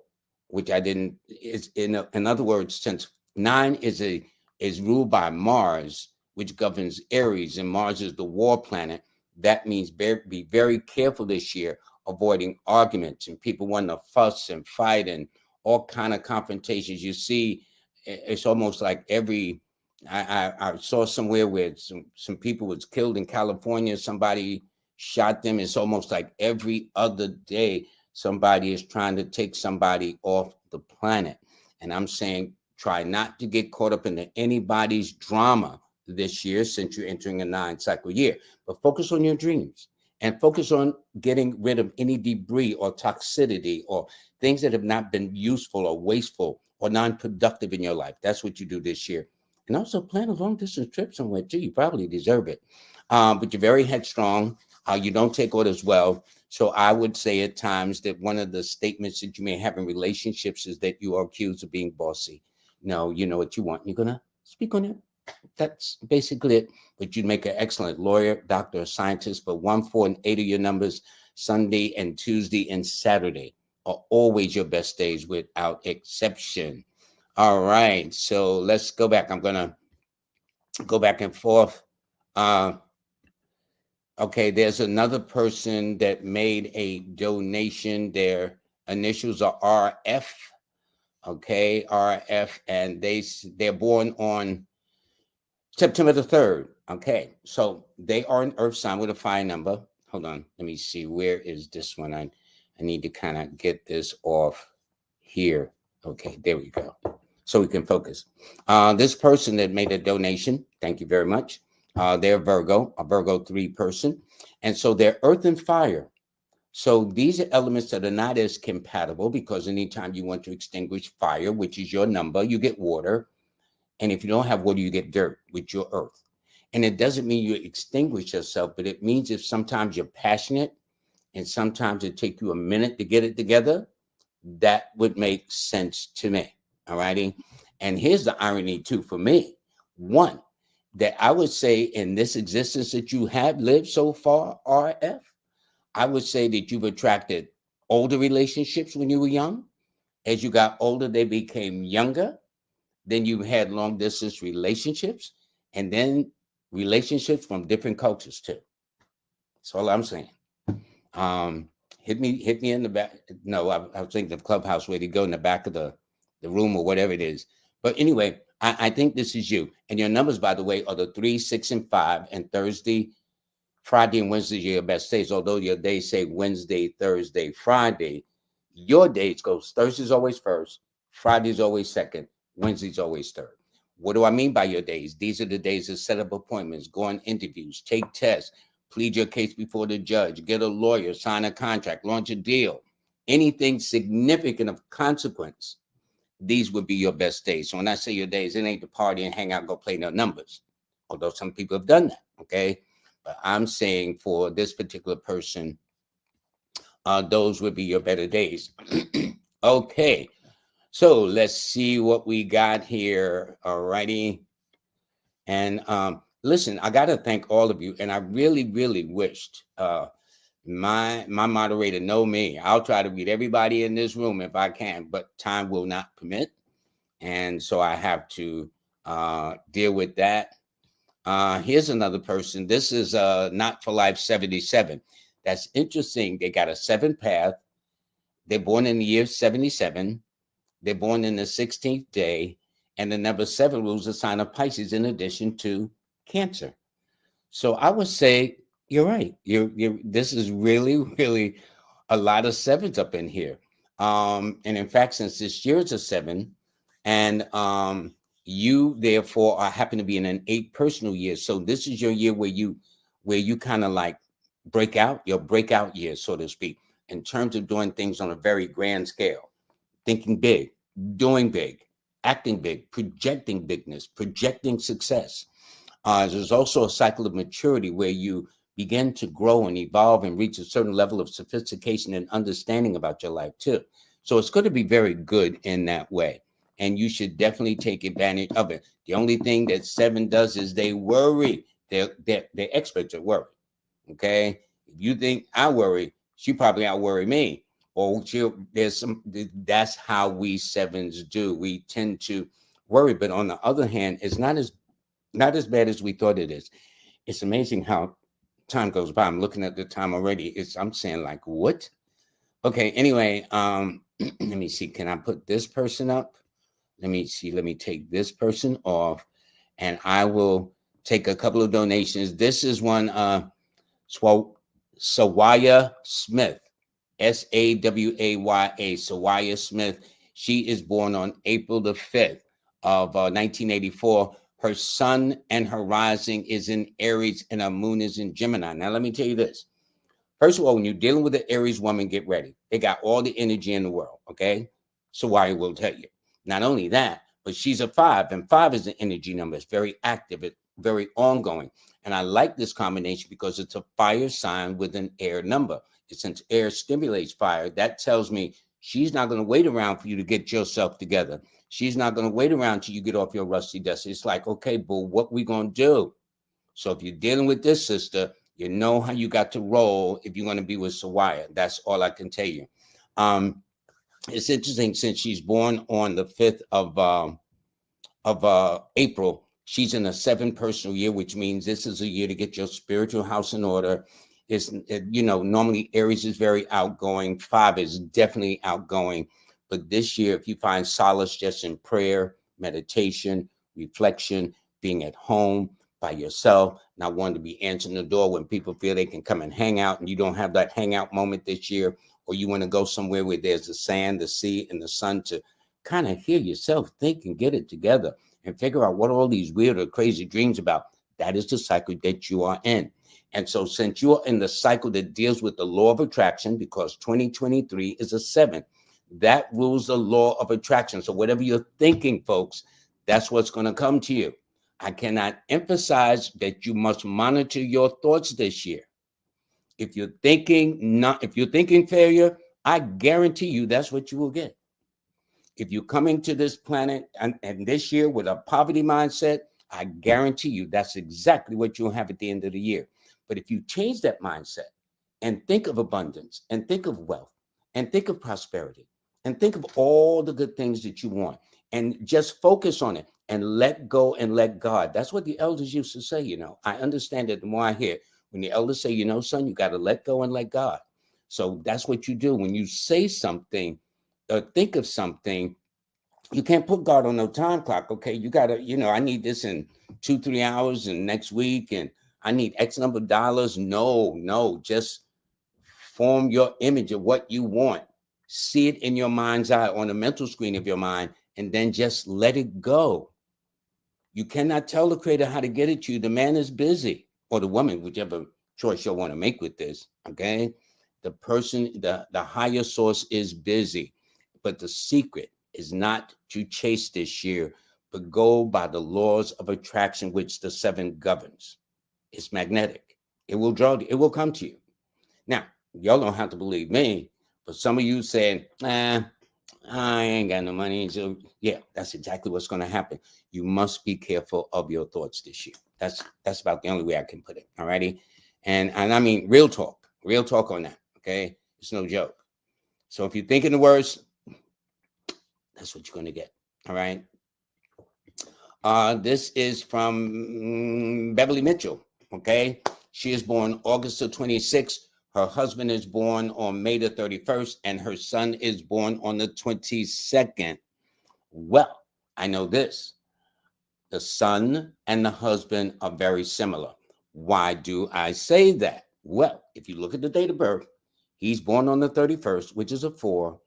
[SPEAKER 1] which I didn't, is in other words, since 9 is ruled by Mars, which governs Aries, and Mars is the war planet. That means be very careful this year, avoiding arguments and people wanting to fuss and fight and all kind of confrontations. You see, it's almost like I saw somewhere where some people was killed in California. Somebody shot them. It's almost like every other day somebody is trying to take somebody off the planet. And I'm saying, try not to get caught up into anybody's drama this year, since you're entering a 9 cycle year, but focus on your dreams and focus on getting rid of any debris or toxicity or things that have not been useful or wasteful or non-productive in your life. That's what you do this year. And also plan a long distance trip somewhere too. You probably deserve it. But you're very headstrong. You don't take orders well. So I would say at times that one of the statements that you may have in relationships is that you are accused of being bossy. No, you know what you want. You're going to speak on it. That's basically it. But you'd make an excellent lawyer, doctor, or scientist. But 1, 4, and 8 of your numbers, Sunday and Tuesday and Saturday, are always your best days without exception. All right. So let's go back. I'm going to go back and forth. Okay, there's another person that made a donation. Their initials are RF. Okay, RF, and they're born on September the 3rd. Okay, so they are an earth sign with a fire number. Hold on, let me see. Where is this one? I need to kind of get this off here. Okay, there we go. So we can focus. This person that made a donation, thank you very much. They're Virgo, a Virgo 3 person. And so they're earth and fire. So these are elements that are not as compatible, because anytime you want to extinguish fire, which is your number, you get water. And if you don't have water, you get dirt with your earth. And it doesn't mean you extinguish yourself, but it means if sometimes you're passionate and sometimes it takes you a minute to get it together, that would make sense to me. All righty. And here's the irony too for me. One, that I would say in this existence that you have lived so far, RF, I would say that you've attracted older relationships when you were young. As you got older, they became younger. Then you had long distance relationships, and then relationships from different cultures too. That's all I'm saying. Hit me in the back. No, I was thinking of Clubhouse, where to go in the back of the room or whatever it is. But anyway, I think this is you. And your numbers, by the way, are the 3, 6, and 5. And Thursday, Friday, and Wednesday are your best days. Although your days say Wednesday, Thursday, Friday, your days goes Thursday's always first, Friday's always second, Wednesday's always third. What do I mean by your days? These are the days to set up appointments, go on interviews, take tests, plead your case before the judge, get a lawyer, sign a contract, launch a deal, anything significant of consequence. These would be your best days. So when I say your days, it ain't to party and hang out, go play no numbers. Although some people have done that, okay? But I'm saying for this particular person, those would be your better days. Okay, so let's see what we got here. All righty. And listen, I got to thank all of you. And I really, really wished my moderator know me. I'll try to read everybody in this room if I can, but time will not permit. And so I have to deal with that. Here's another person. This is Not for Life 77. That's interesting. They got a 7 path. They're born in the year 77. They're born in the 16th day. And the number 7 rules the sign of Pisces in addition to Cancer. So I would say you're right. This is really, really a lot of 7s up in here. And in fact, since this year is a 7, and you therefore happen to be in an 8 personal year. So this is your year where you kind of like break out, your breakout year, so to speak, in terms of doing things on a very grand scale, thinking big, doing big, acting big, projecting bigness, projecting success. There's also a cycle of maturity where you begin to grow and evolve and reach a certain level of sophistication and understanding about your life too. So it's going to be very good in that way. And you should definitely take advantage of it. The only thing that 7 does is they worry. They're experts at worry. Okay. If you think I worry, she probably outworry me. Or that's how we 7s do. We tend to worry. But on the other hand, it's not as bad as we thought it is. It's amazing how time goes by. I'm looking at the time already. I'm saying like, what? Okay. Anyway, let me see. Can I put this person up? Let me see. Let me take this person off, and I will take a couple of donations. This is one, Sawaya Smith, Sawaya, Sawaya Smith. She is born on April the 5th of 1984. Her sun and her rising is in Aries, and her moon is in Gemini. Now, let me tell you this. First of all, when you're dealing with an Aries woman, get ready. They got all the energy in the world, okay? Sawaya will tell you. Not only that, but she's a 5, and 5 is an energy number. It's very active, it's very ongoing. And I like this combination because it's a fire sign with an air number. And since air stimulates fire, that tells me she's not going to wait around for you to get yourself together. She's not going to wait around till you get off your rusty dust. It's like, okay, boo, what we going to do? So if you're dealing with this sister, you know how you got to roll if you're going to be with Sawaya. That's all I can tell you. It's interesting, since she's born on the 5th of April, she's in a 7 personal year, which means this is a year to get your spiritual house in order. Normally Aries is very outgoing. 5 is definitely outgoing. But this year, if you find solace just in prayer, meditation, reflection, being at home by yourself, not wanting to be answering the door when people feel they can come and hang out and you don't have that hangout moment this year, or you want to go somewhere where there's the sand, the sea, and the sun to kind of hear yourself think and get it together and figure out what all these weird or crazy dreams about. That is the cycle that you are in. And so since you are in the cycle that deals with the law of attraction, because 2023 is a 7, that rules the law of attraction. So whatever you're thinking, folks, that's what's going to come to you. I cannot emphasize that you must monitor your thoughts this year. If you're thinking failure, I guarantee you that's what you will get. If you're coming to this planet and this year with a poverty mindset, I guarantee you that's exactly what you'll have at the end of the year. But if you change that mindset and think of abundance and think of wealth and think of prosperity and think of all the good things that you want and just focus on it and let go and let God. That's what the elders used to say, I understand it the more I hear. When the elders say, son, you got to let go and let God. So that's what you do. When you say something or think of something, you can't put God on no time clock. Okay, you got to, I need this in 2-3 hours and next week, and I need X number of dollars. No, just form your image of what you want. See it in your mind's eye on the mental screen of your mind, and then just let it go. You cannot tell the creator how to get it to you. The man is busy, or the woman, whichever choice you want to make with this. Okay, the person, the higher source is busy, but the secret is not to chase this year, but go by the laws of attraction, which the 7 governs. It's magnetic. It will draw. It will come to you. Now, y'all don't have to believe me, but some of you saying, I ain't got no money. So yeah, that's exactly what's going to happen. You must be careful of your thoughts this year. That's about the only way I can put it. All righty. And I mean, real talk on that. Okay. It's no joke. So if you're thinking the worst, that's what you're going to get. All right. This is from Beverly Mitchell. Okay. She is born August the 26th. Her husband is born on May the 31st, and her son is born on the 22nd. Well, I know this. The son and the husband are very similar. Why do I say that? Well, if you look at the date of birth, he's born on the 31st, which is a 4.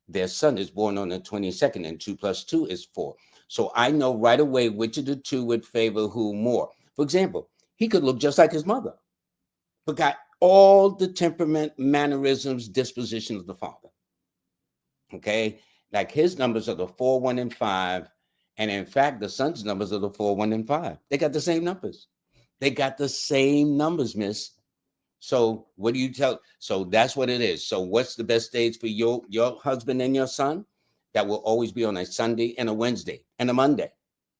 [SPEAKER 1] Their son is born on the 22nd, and 2 + 2 is 4. So I know right away which of the two would favor who more. For example, he could look just like his mother, but got all the temperament, mannerisms, dispositions of the father. Okay? Like his numbers are the 4, 1, and 5. And in fact, the son's numbers are the 4, 1, and 5. They got the same numbers. They got the same numbers, miss. So what do you tell? So that's what it is. So what's the best days for your husband and your son? That will always be on a Sunday and a Wednesday and a Monday.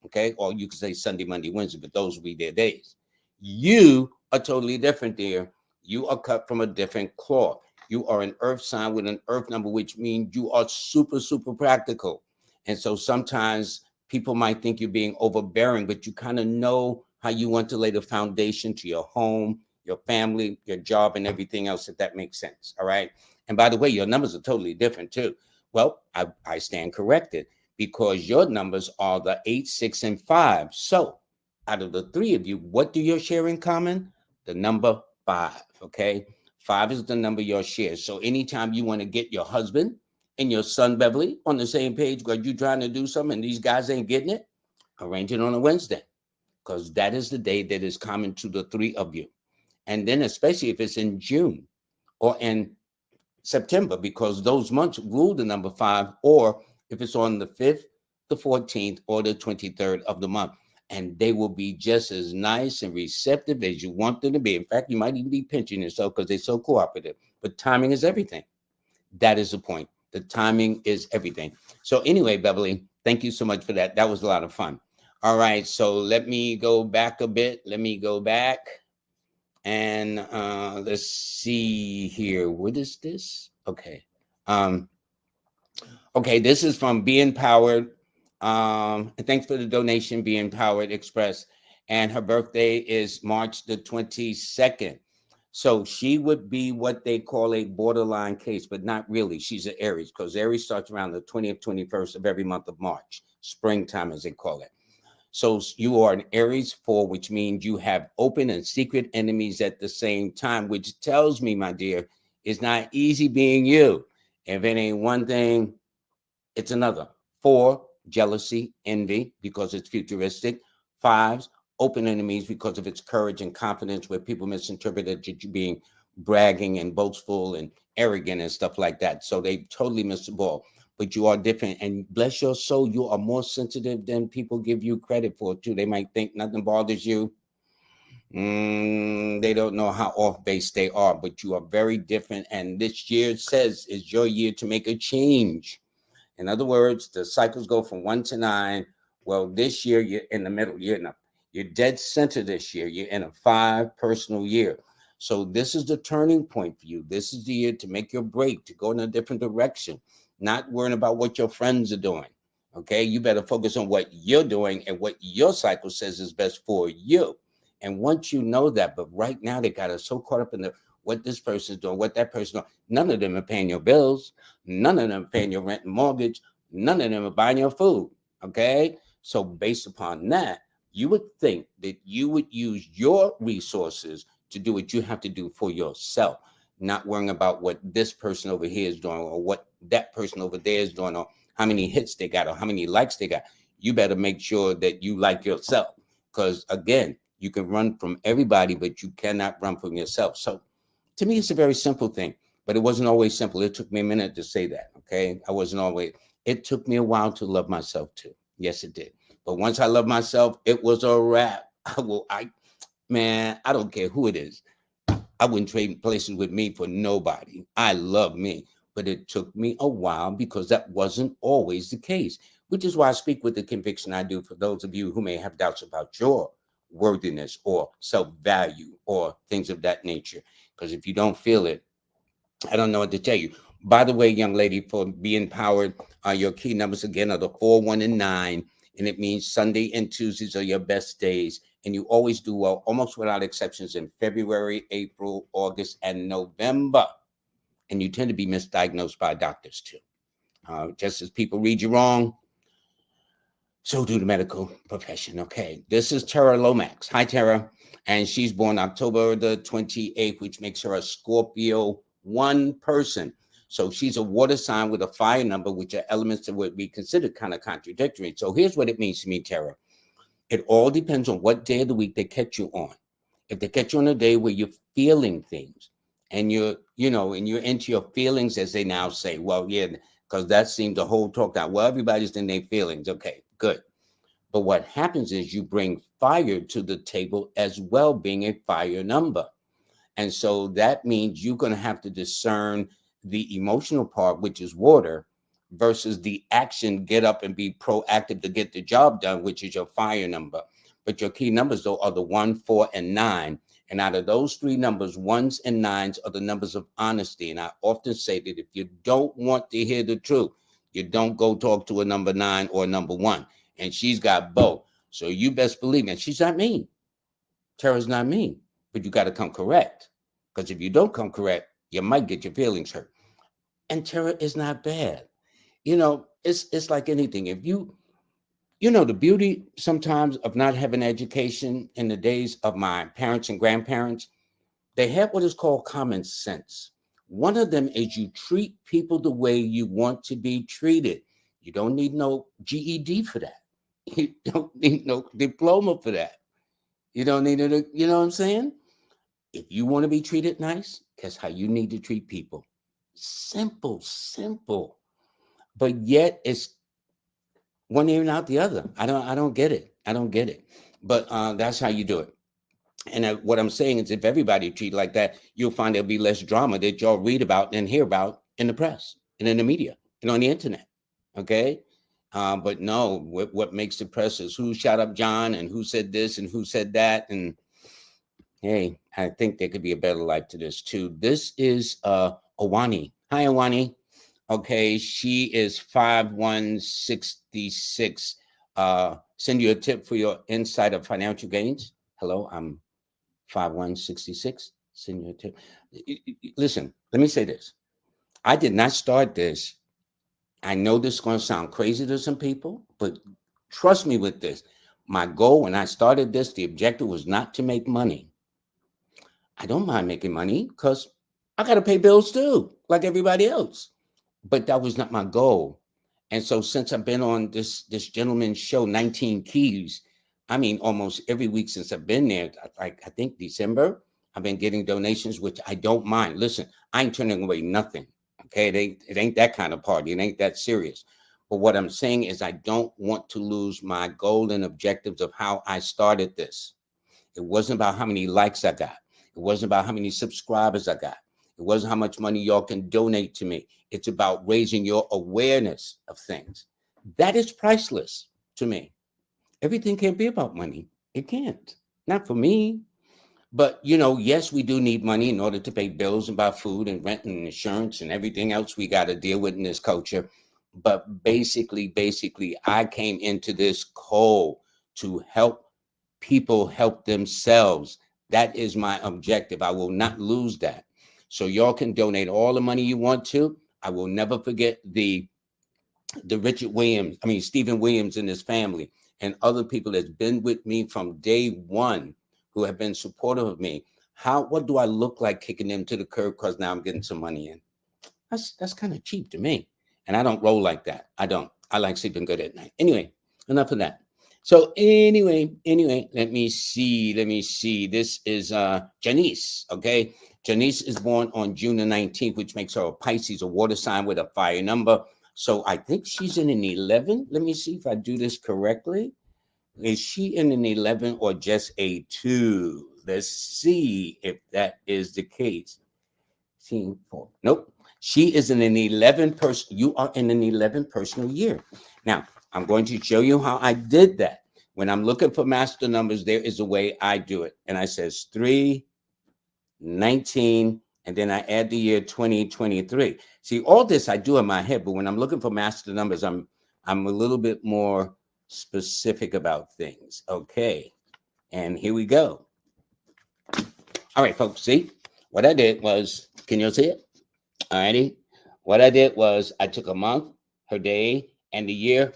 [SPEAKER 1] Okay? Or you could say Sunday, Monday, Wednesday, but those will be their days. You are totally different, dear. You are cut from a different cloth. You are an earth sign with an earth number, which means you are super, super practical. And so sometimes people might think you're being overbearing, but you kind of know how you want to lay the foundation to your home, your family, your job, and everything else, if that makes sense. All right. And by the way, your numbers are totally different too. Well, I stand corrected because your numbers are the 8, 6, and 5. So out of the 3 of you, what do you share in common? The number 5. Okay. 5 is the number you'll share. So anytime you want to get your husband and your son, Beverly, on the same page where you're trying to do something and these guys ain't getting it, arrange it on a Wednesday, because that is the day that is common to the 3 of you. And then especially if it's in June or in September, because those months rule the number 5, or if it's on the 5th, the 14th, or the 23rd of the month. And they will be just as nice and receptive as you want them to be. In fact, you might even be pinching yourself because they're so cooperative. But timing is everything. That is the point. The timing is everything. So anyway, Beverly, thank you so much for that. That was a lot of fun. All right, so let me go back a bit. Let me go back. And let's see here. What is this? Okay. Okay, this is from Be Empowered. Thanks for the donation, Be Empowered Express. And her birthday is March the 22nd. So she would be what they call a borderline case, but not really. She's an Aries, because Aries starts around the 20th, 21st of every month of March, springtime as they call it. So you are an Aries 4, which means you have open and secret enemies at the same time, which tells me, my dear, it's not easy being you. If it ain't one thing, it's another. 4, jealousy, envy, because it's futuristic. 5, open enemies because of its courage and confidence, where people misinterpret it that you being bragging and boastful and arrogant and stuff like that. So they totally missed the ball. But you are different, and bless your soul, you are more sensitive than people give you credit for too. They might think nothing bothers you. They don't know how off base they are, but you are very different. And this year says is your year to make a change. In other words, the cycles go from 1 to 9. Well, this year you're in the middle. You're dead center this year. You're in a 5 personal year. So this is the turning point for you. This is the year to make your break, to go in a different direction, not worrying about what your friends are doing. Okay, you better focus on what you're doing and what your cycle says is best for you. And once you know that, but right now they got us so caught up in the what this person's doing, what that person's doing. None of them are paying your bills. None of them are paying your rent and mortgage. None of them are buying your food. Okay, so based upon that, you would think that you would use your resources to do what you have to do for yourself, not worrying about what this person over here is doing or what that person over there is doing or how many hits they got or how many likes they got. You better make sure that you like yourself, because again, you can run from everybody, but you cannot run from yourself. So to me, it's a very simple thing, but it wasn't always simple. It took me a minute to say that. Okay, it took me a while to love myself too. Yes, it did. But once I love myself, it was a wrap. Man, I don't care who it is. I wouldn't trade places with me for nobody. I love me, but it took me a while because that wasn't always the case, which is why I speak with the conviction I do for those of you who may have doubts about your worthiness or self-value or things of that nature. Because if you don't feel it, I don't know what to tell you. By the way, young lady, for being powered, your key numbers again are the 4, 1, and 9. And it means Sunday and Tuesdays are your best days. And you always do well, almost without exceptions, in February, April, August, and November. And you tend to be misdiagnosed by doctors too. Just as people read you wrong, so do the medical profession. Okay, this is Tara Lomax. Hi, Tara. And she's born October the 28th, which makes her a Scorpio 1 person. So she's a water sign with a fire number, which are elements that would be considered kind of contradictory. So here's what it means to me, Tara. It all depends on what day of the week they catch you on. If they catch you on a day where you're feeling things and you're into your feelings, as they now say, well, yeah, because that seems the whole talk now. Well, everybody's in their feelings. Okay, good. But what happens is you bring fire to the table as well, being a fire number. And so that means you're going to have to discern the emotional part, which is water, versus the action, get up and be proactive to get the job done, which is your fire number. But your key numbers, though, are the 1, 4, and 9. And out of those 3 numbers, 1s and 9s are the numbers of honesty. And I often say that if you don't want to hear the truth, you don't go talk to a number 9 or a number 1. And she's got both. So you best believe it. She's not mean. Tara's not mean. But you got to come correct. Because if you don't come correct, you might get your feelings hurt. And Tara is not bad. It's like anything. If the beauty sometimes of not having education in the days of my parents and grandparents, they had what is called common sense. One of them is you treat people the way you want to be treated. You don't need no GED for that. You don't need no diploma for that. You don't need it. You know what I'm saying? If you want to be treated nice, that's how you need to treat people. Simple. But yet it's one ear and out the other. I don't get it. But that's how you do it. And what I'm saying is, if everybody treated like that, you'll find there'll be less drama that y'all read about and hear about in the press and in the media and on the internet. Okay. But no, what makes the press is who shot up John and who said this and who said that. And hey, I think there could be a better life to this too. This is Awani. Hi, Awani. Okay, she is 5'1", 66. Send you a tip for your insight of financial gains. Hello, I'm 5'1", 66. Send you a tip. Listen, let me say this. I did not start this. I know this is going to sound crazy to some people, but trust me with this. My goal when I started this, the objective was not to make money. I don't mind making money because I got to pay bills too, like everybody else. But that was not my goal. And so since I've been on this gentleman's show, 19 Keys, I mean, almost every week since I've been there, like I think December, I've been getting donations, which I don't mind. Listen, I ain't turning away nothing. Okay, it ain't that kind of party. It ain't that serious. But what I'm saying is I don't want to lose my goal and objectives of how I started this. It wasn't about how many likes I got. It wasn't about how many subscribers I got. It wasn't how much money y'all can donate to me. It's about raising your awareness of things. That is priceless to me. Everything can't be about money. It can't. Not for me. But, yes, we do need money in order to pay bills and buy food and rent and insurance and everything else we got to deal with in this culture. But basically, I came into this cold to help people help themselves. That is my objective. I will not lose that. So y'all can donate all the money you want to. I will never forget the Stephen Williams and his family and other people that's been with me from day one who have been supportive of me. What do I look like kicking them to the curb because now I'm getting some money in? That's kind of cheap to me. And I don't roll like that. I don't. I like sleeping good at night. Anyway, enough of that. So anyway, let me see. This is Janice, okay? Janice is born on June the 19th, which makes her a Pisces, a water sign with a fire number. So I think she's in an 11. Let me see if I do this correctly. Is she in an 11 or just a 2? Let's see if that is the case. 4. Nope. She is in an 11 person. You are in an 11 personal year. Now, I'm going to show you how I did that. When I'm looking for master numbers, there is a way I do it. And I says 3, 19, and then I add the year 2023. See, all this I do in my head, but when I'm looking for master numbers, I'm a little bit more specific about things. Okay. And here we go. All right, folks, see? What I did was, can you see it? All righty. What I did was I took a month, her day, and the year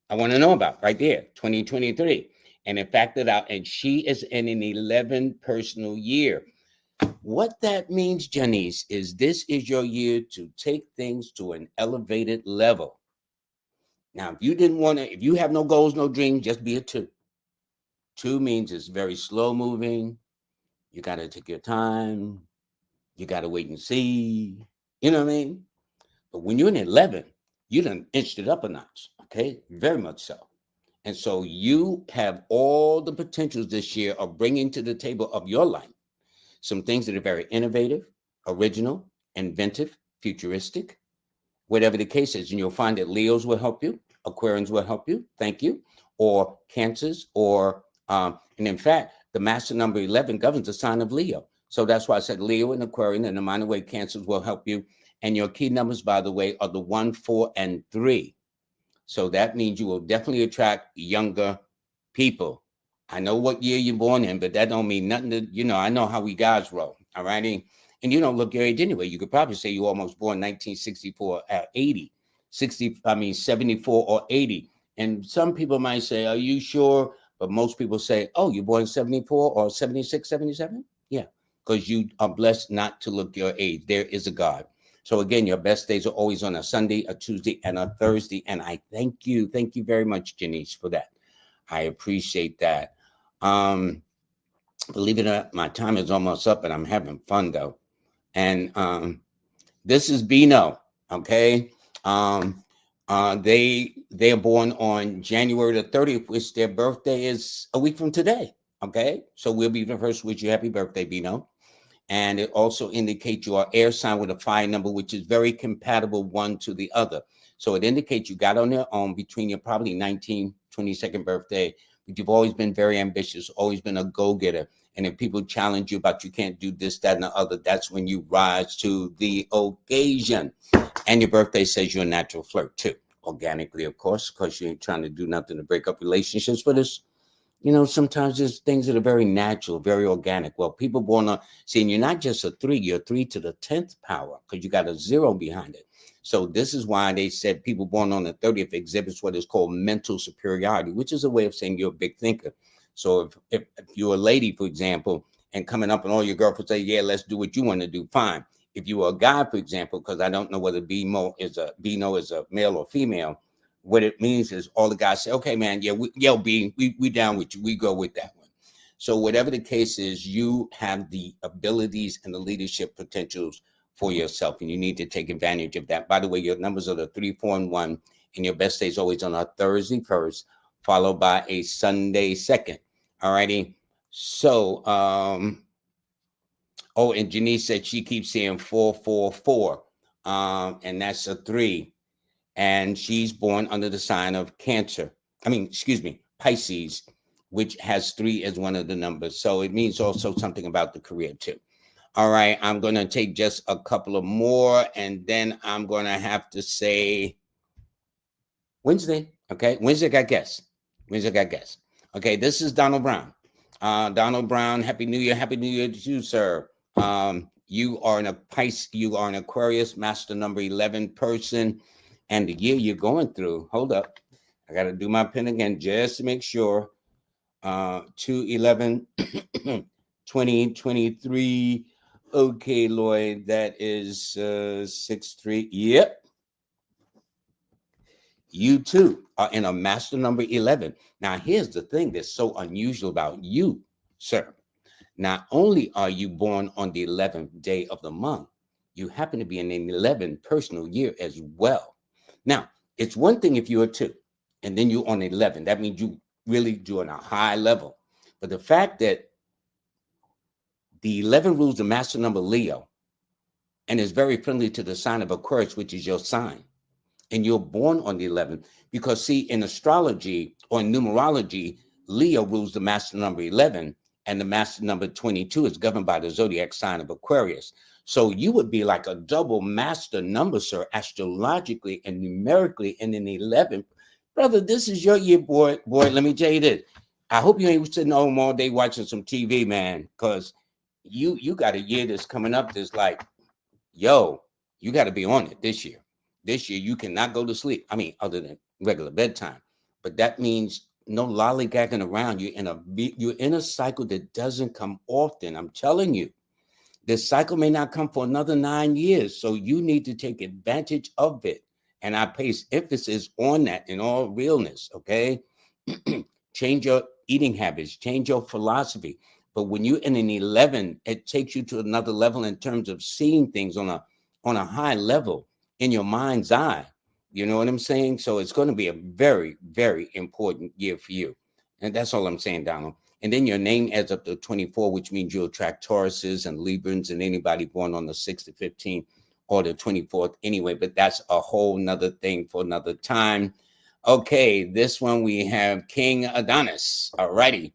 [SPEAKER 1] I want to know about right there, 2023. And it factored out, and she is in an 11 personal year. What that means, Janice, is this is your year to take things to an elevated level. Now, if you have no goals, no dreams, just be a 2. 2 means it's very slow moving. You got to take your time. You got to wait and see. You know what I mean? But when you're in 11, you done inched it up a notch. Okay, very much so. And so you have all the potentials this year of bringing to the table of your life some things that are very innovative, original, inventive, futuristic, whatever the case is. And you'll find that Leos will help you, Aquarians will help you, thank you, or Cancers, and in fact, the master number 11 governs the sign of Leo. So that's why I said Leo and Aquarian, and the minor way Cancers will help you. And your key numbers, by the way, are the 1, 4, and 3. So that means you will definitely attract younger people. I know what year you're born in, but that don't mean nothing to, I know how we guys roll. All righty. And you don't look your age anyway. You could probably say you almost born 1964 at 80, 74 or 80. And some people might say, are you sure? But most people say, oh, you're born 74 or 76, 77? Yeah, because you are blessed not to look your age. There is a God. So again, your best days are always on a Sunday, a Tuesday, and a Thursday. And I thank you very much, Janice, for that. I appreciate that. Believe it or not, my time is almost up, and I'm having fun though. And this is Bino. Okay, they are born on January the 30th, which their birthday is a week from today. Okay, so we'll be the first to wish you happy birthday, Bino. And it also indicates you are air sign with a fire number, which is very compatible one to the other. So it indicates you got on your own between your probably 19th, 22nd birthday, but you've always been very ambitious, always been a go-getter. And if people challenge you about you can't do this, that, and the other, that's when you rise to the occasion. And your birthday says you're a natural flirt too, organically, of course, because you ain't trying to do nothing to break up relationships with us. You know, sometimes there's things that are very natural, very organic. Well, people born on, seeing you're not just a three, you're three to the 10th power because you got a zero behind it. So this is why they said people born on the 30th exhibits what is called mental superiority, which is a way of saying you're a big thinker. So if you're a lady, for example, and coming up and all your girlfriends say, yeah, let's do what you want to do, fine. If you were a guy, for example, because I don't know whether BMO is a male or female, what it means is all the guys say, okay, man, yeah, we down with you. We go with that one. So whatever the case is, you have the abilities and the leadership potentials for yourself, and you need to take advantage of that. By the way, your numbers are the 3, 4, and 1, and your best day is always on a Thursday first, followed by a Sunday second. All righty. So, oh, and Janice said she keeps seeing 444, and that's a 3. And she's born under the sign of Cancer. Pisces, which has 3 as one of the numbers. So it means also something about the career too. All right, I'm going to take just a couple of more, and then I'm going to have to say Wednesday. Okay, Wednesday got guests. Okay, this is Donald Brown. Donald Brown, Happy New Year. Happy New Year to you, sir. You are an Aquarius, master number 11 person. And the year you're going through, hold up, I got to do my pen again just to make sure. 2/11, 2023. Okay, Lloyd, that is 6/3. Yep. You too are in a master number 11. Now, here's the thing that's so unusual about you, sir. Not only are you born on the 11th day of the month, you happen to be in an 11 personal year as well. Now, it's one thing if you're a 2 and then you're on 11. That means you really doing a high level. But the fact that the 11 rules the master number Leo and is very friendly to the sign of Aquarius, which is your sign, and you're born on the 11th, because see, in astrology or in numerology, Leo rules the master number 11, and the master number 22 is governed by the zodiac sign of Aquarius. So you would be like a double master number, sir, astrologically and numerically in an 11th. Brother, this is your year, boy. Boy, let me tell you this. I hope you ain't sitting home all day watching some TV, man, because you got a year that's coming up that's like, yo, you got to be on it this year. This year, you cannot go to sleep. I mean, other than regular bedtime. But that means no lollygagging around. You're in a cycle that doesn't come often. I'm telling you, this cycle may not come for another 9 years. So you need to take advantage of it. And I place emphasis on that in all realness, okay? Change your eating habits, change your philosophy. But when you're in an 11, it takes you to another level in terms of seeing things on a high level in your mind's eye. You know what I'm saying? So it's going to be a very, very important year for you. And that's all I'm saying, Donald. And then your name adds up to 24, which means you attract Tauruses and Librans and anybody born on the 6th to 15th or the 24th anyway. But that's a whole nother thing for another time. Okay, this one we have King Adonis. All righty.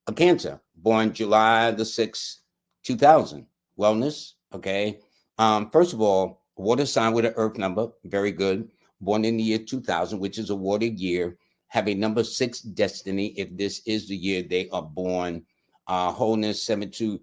[SPEAKER 1] A Cancer, born July the 6th, 2000. Wellness, okay. First of all, water sign with an earth number, very good. Born in the year 2000, which is a water year. Have a number 6 destiny if this is the year they are born. Wholeness, 7-2.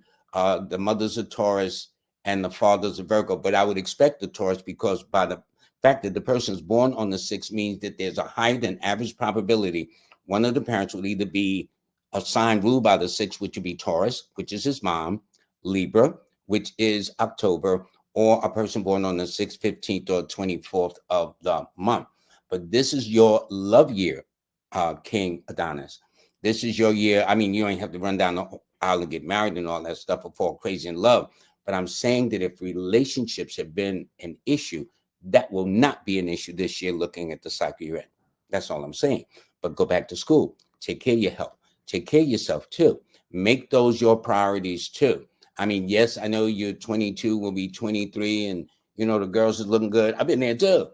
[SPEAKER 1] The mother's a Taurus and the father's a Virgo. But I would expect the Taurus because by the fact that the person is born on the 6th means that there's a higher than average probability one of the parents will either be a sign ruled by the 6th, which would be Taurus, which is his mom, Libra, which is October, or a person born on the 6th, 15th, or 24th of the month. But this is your love year, King Adonis. This is your year. I mean, you ain't have to run down the aisle and get married and all that stuff or fall crazy in love. But I'm saying that if relationships have been an issue, that will not be an issue this year looking at the cycle you're in. That's all I'm saying. But go back to school. Take care of your health. Take care of yourself too. Make those your priorities too. I mean, yes, I know you're 22, will be 23, and you know the girls is looking good. I've been there too.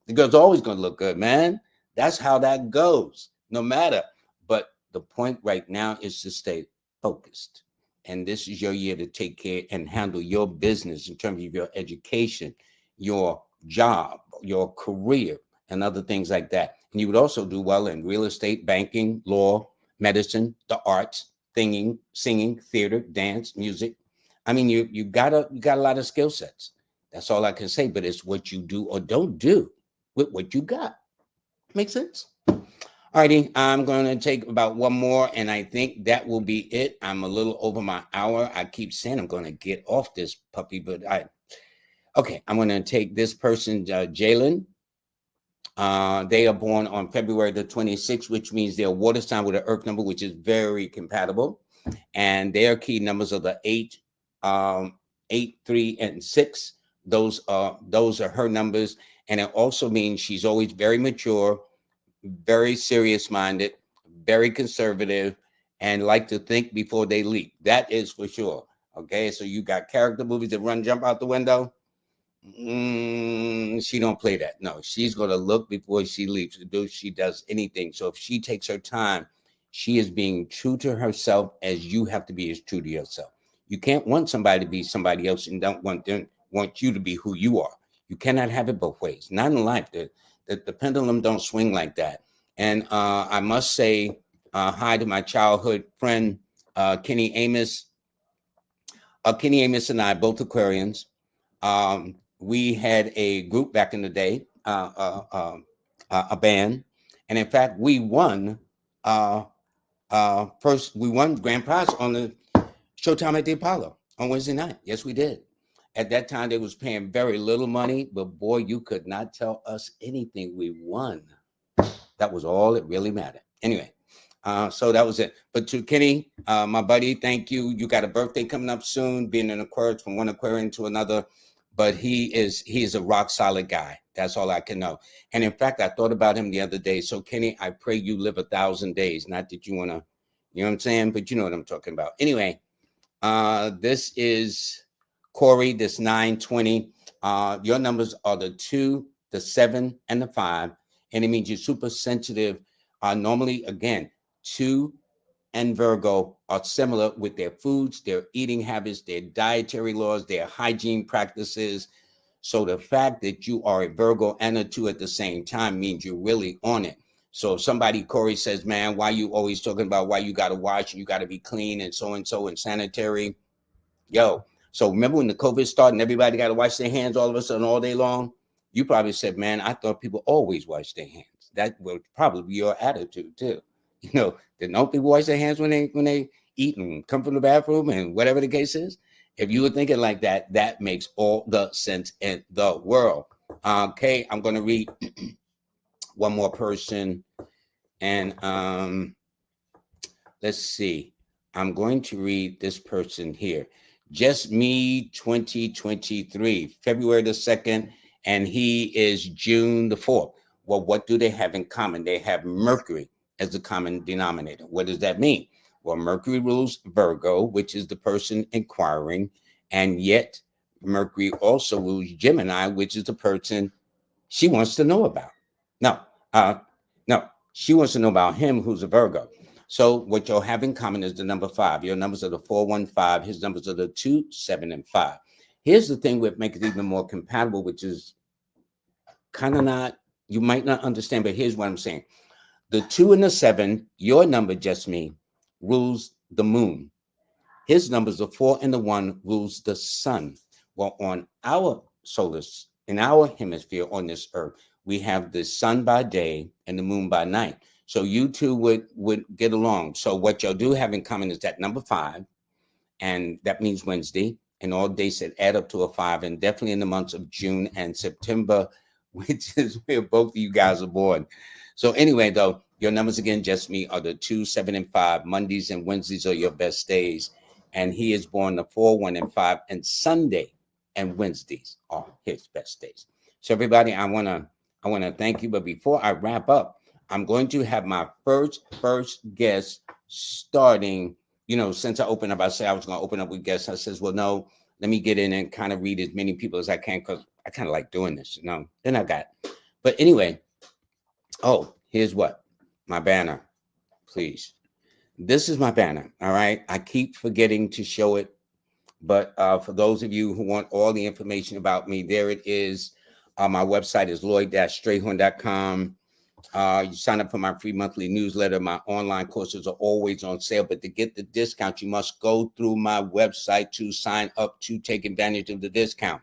[SPEAKER 1] The girls are always going to look good, man. That's how that goes, no matter. But the point right now is to stay focused. And this is your year to take care and handle your business in terms of your education, your job, your career, and other things like that. And you would also do well in real estate, banking, law, medicine, the arts, singing, theater, dance, music. I mean, you got a lot of skill sets. That's all I can say. But it's what you do or don't do with what you got. Make sense? Alrighty, I'm going to take about one more, and I think that will be it. I'm a little over my hour. I keep saying I'm going to get off this puppy, but okay, I'm going to take this person, Jalen. They are born on February the 26th, which means they're a water sign with an earth number, which is very compatible. And their key numbers are the 8, 3, and 6. Those are her numbers. And it also means she's always very mature, very serious-minded, very conservative, and like to think before they leap. That is for sure. Okay, so you got character movies that jump out the window. She don't play that. No, she's going to look before she leaps. She does anything. So if she takes her time, she is being true to herself as you have to be as true to yourself. You can't want somebody to be somebody else and don't want you to be who you are. You cannot have it both ways. Not in life. The pendulum don't swing like that. And I must say hi to my childhood friend, Kenny Amos. Kenny Amos and I, both Aquarians. We had a group back in the day, a band. And in fact, we won we won grand prize on the Showtime at the Apollo on Wednesday night. Yes, we did. At that time, they was paying very little money, but boy, you could not tell us anything. We won. That was all that really mattered. Anyway, so that was it. But to Kenny, my buddy, thank you. You got a birthday coming up soon, being an Aquarius from one Aquarian to another. But he is a rock solid guy. That's all I can know. And in fact, I thought about him the other day. So Kenny, I pray you live 1,000 days. Not that you want to, you know what I'm saying? But you know what I'm talking about. Anyway, this is Corey, this 920. Your numbers are the 2, the 7, and the 5. And it means you're super sensitive. Normally, again, 2 and Virgo are similar with their foods, their eating habits, their dietary laws, their hygiene practices. So the fact that you are a Virgo and a 2 at the same time means you're really on it. So if somebody, Corey, says, man, why you always talking about why you got to wash and you got to be clean and so and sanitary? Yo, so remember when the COVID started and everybody got to wash their hands all of a sudden all day long? You probably said, man, I thought people always wash their hands. That would probably be your attitude too. You know, that don't people wash their hands when they eat and come from the bathroom and whatever the case is? If you were thinking like that, that makes all the sense in the world. Okay, I'm going to read one more person. And let's see. I'm going to read this person here. Just Me 2023, February the 2nd, and he is June the 4th. Well, what do they have in common? They have Mercury as the common denominator. What does that mean? Well, Mercury rules Virgo, which is the person inquiring, and yet Mercury also rules Gemini, which is the person she wants to know about. No, she wants to know about him, who's a Virgo. So what you'll have in common is the number 5. Your numbers are the 4, 1, 5. His numbers are the 2, 7, and 5. Here's the thing that makes it even more compatible, which is kind of not, you might not understand, but here's what I'm saying. The 2 and the 7, your number, Just Me, rules the moon. His numbers, the 4 and the 1, rules the sun. Well, on our in our hemisphere on this earth, we have the sun by day and the moon by night. So you two would get along. So what y'all do have in common is that number 5, and that means Wednesday, and all days that add up to a 5, and definitely in the months of June and September, which is where both of you guys are born. So anyway, though, your numbers again, Just Me, are the 2, 7, and 5. Mondays and Wednesdays are your best days. And he is born the 4, 1, and 5. And Sunday and Wednesdays are his best days. So everybody, I wanna thank you. But before I wrap up, I'm going to have my first guest starting. You know, since I opened up, I said I was going to open up with guests. I says, well, no, let me get in and kind of read as many people as I can because I kind of like doing this, you know. Then I got, but anyway, oh, here's what, my banner, please. This is my banner, all right? I keep forgetting to show it, but for those of you who want all the information about me, there it is. My website is LLoyd-Strayhorn.com. You sign up for my free monthly newsletter. My online courses are always on sale, but to get the discount, you must go through my website to sign up to take advantage of the discount.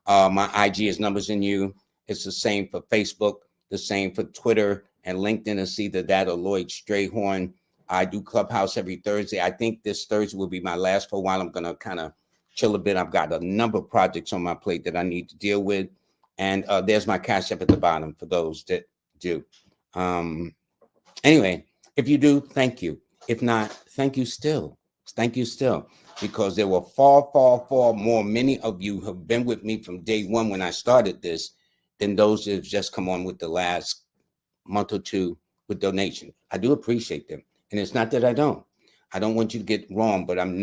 [SPEAKER 1] My IG is Numbers in You. It's the same for Facebook, the same for Twitter and LinkedIn. It's either that or LLoyd Strayhorn. I do Clubhouse every Thursday. I think this Thursday will be my last for a while. I'm going to kind of chill a bit. I've got a number of projects on my plate that I need to deal with. And there's my Cash App at the bottom for those that do. Anyway, if you do, thank you. If not, thank you still. Thank you still. Because there were far more. Many of you have been with me from day one when I started this than those that have just come on with the last month or two with donation. I do appreciate them. And it's not that I don't want you to get wrong, but I'm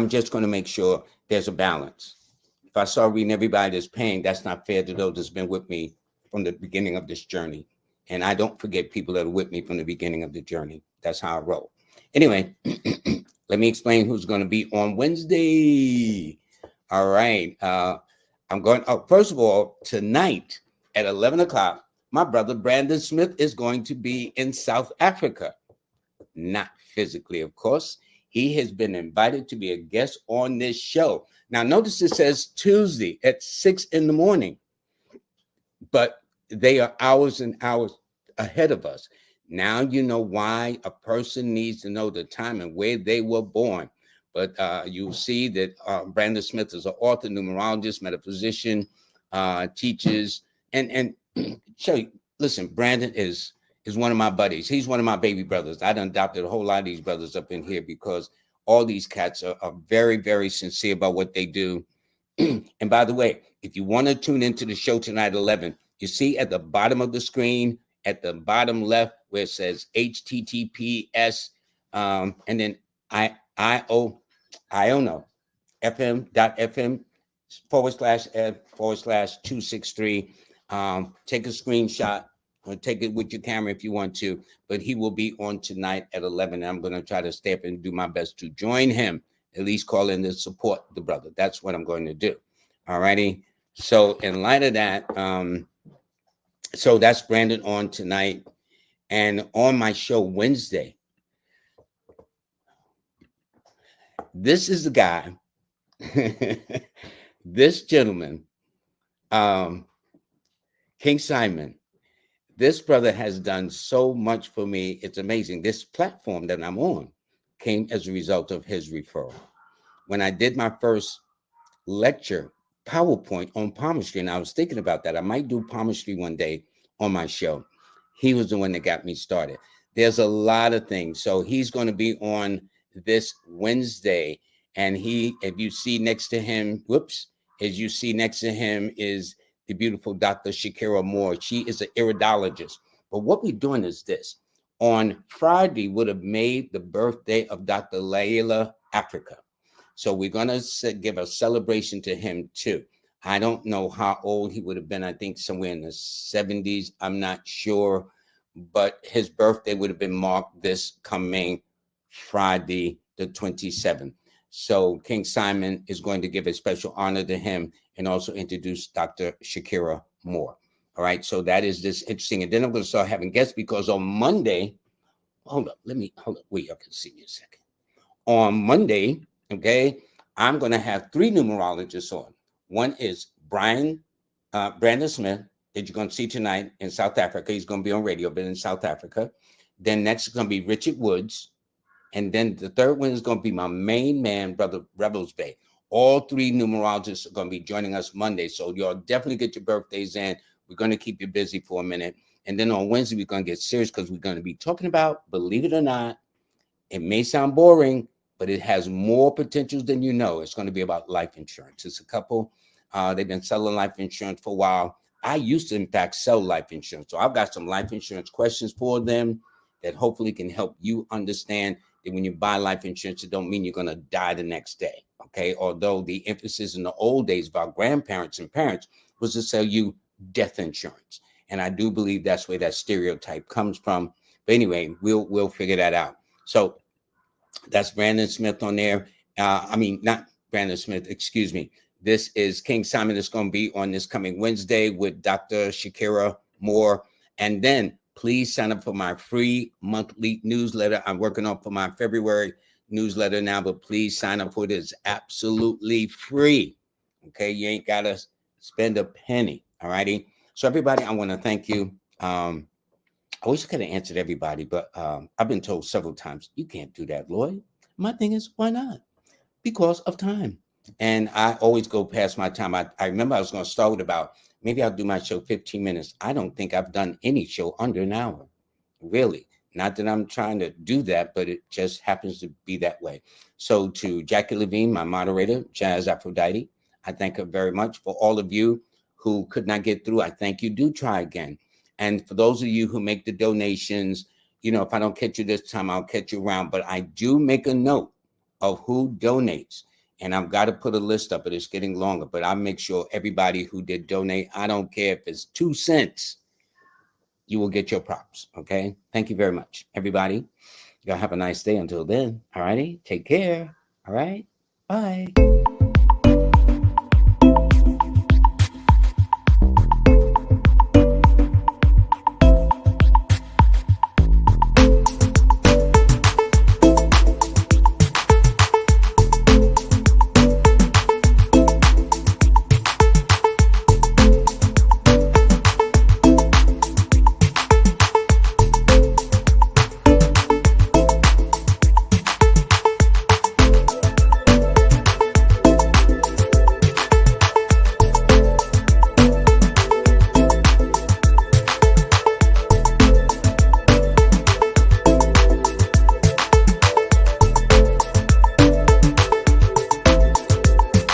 [SPEAKER 1] just going to make sure there's a balance. If I start reading everybody that's paying, that's not fair to those that's been with me from the beginning of this journey. And I don't forget people that are with me from the beginning of the journey. That's how I roll. Anyway, let me explain who's going to be on Wednesday. All right. I'm going, first of all, tonight at 11 o'clock, my brother Brandon Smith is going to be in South Africa. Not physically, of course. He has been invited to be a guest on this show. Now, notice it says Tuesday at 6 in the morning, but they are hours and hours ahead of us. Now you know why a person needs to know the time and where they were born. But you'll see that Brandon Smith is an author, numerologist, metaphysician, teaches, and show you. Listen, Brandon is one of my buddies. He's one of my baby brothers. I done adopted a whole lot of these brothers up in here because all these cats are very, very sincere about what they do. And by the way, if you want to tune into the show tonight at 11, you see at the bottom of the screen, at the bottom left, where it says HTTPS, and then fm.fm/F/263. Take a screenshot or take it with your camera if you want to, but he will be on tonight at 11. I'm going to try to stay up and do my best to join him, at least call in to support the brother. That's what I'm going to do. All righty. So in light of that, so that's Brandon on tonight. And on my show Wednesday, this is the guy, this gentleman, King Simon. This brother has done so much for me. It's amazing. This platform that I'm on came as a result of his referral. When I did my first lecture, PowerPoint on palmistry, and I was thinking about that. I might do palmistry one day on my show. He was the one that got me started. There's a lot of things. So he's going to be on this Wednesday. And if you see next to him, as you see next to him is the beautiful Dr. Shakira Moore. She is an iridologist. But what we're doing is this. On Friday would have made the birthday of Dr. Layla Africa. So we're going to give a celebration to him too. I don't know how old he would have been. I think somewhere in the 70s. I'm not sure. But his birthday would have been marked this coming Friday, the 27th. So King Simon is going to give a special honor to him and also introduce Dr. Shakira Moore. All right. So that is this interesting. And then I'm going to start having guests because on Monday, hold up. Wait, y'all can see me a second. On Monday, okay, I'm going to have 3 numerologists on. One is Brandon Smith, that you're going to see tonight in South Africa. He's going to be on radio, but in South Africa. Then next is going to be Richard Woods. And then the third one is going to be my main man, Brother Rebels Bay. All 3 numerologists are going to be joining us Monday. So y'all definitely get your birthdays in. We're going to keep you busy for a minute. And then on Wednesday, we're going to get serious because we're going to be talking about, believe it or not, it may sound boring, but it has more potentials than you know. It's going to be about life insurance. It's a couple. They've been selling life insurance for a while. I used to, in fact, sell life insurance. So I've got some life insurance questions for them that hopefully can help you understand that when you buy life insurance, it don't mean you're going to die the next day. Okay. Although the emphasis in the old days of our grandparents and parents was to sell you death insurance. And I do believe that's where that stereotype comes from. But anyway, we'll figure that out. So that's Brandon Smith on there. Not Brandon Smith, excuse me. This is King Simon that's going to be on this coming Wednesday with Dr. Shakira Moore. And then please sign up for my free monthly newsletter. I'm working on for my February newsletter now, but please sign up for it. It's absolutely free. Okay, you ain't gotta spend a penny. All righty. So everybody, I want to thank you. I wish I could have answered everybody, but I've been told several times, you can't do that, Lloyd. My thing is, why not? Because of time. And I always go past my time. I remember I was going to start with about, maybe I'll do my show 15 minutes. I don't think I've done any show under an hour. Really. Not that I'm trying to do that, but it just happens to be that way. So to Jackie Levine, my moderator, Jazz Aphrodite, I thank her very much. For all of you who could not get through, I thank you. Do try again. And for those of you who make the donations, you know, if I don't catch you this time, I'll catch you around. But I do make a note of who donates. And I've got to put a list up, but it's getting longer. But I'll make sure everybody who did donate, I don't care if it's 2 cents, you will get your props. Okay. Thank you very much, everybody. You gotta have a nice day until then. All righty. Take care. All right. Bye.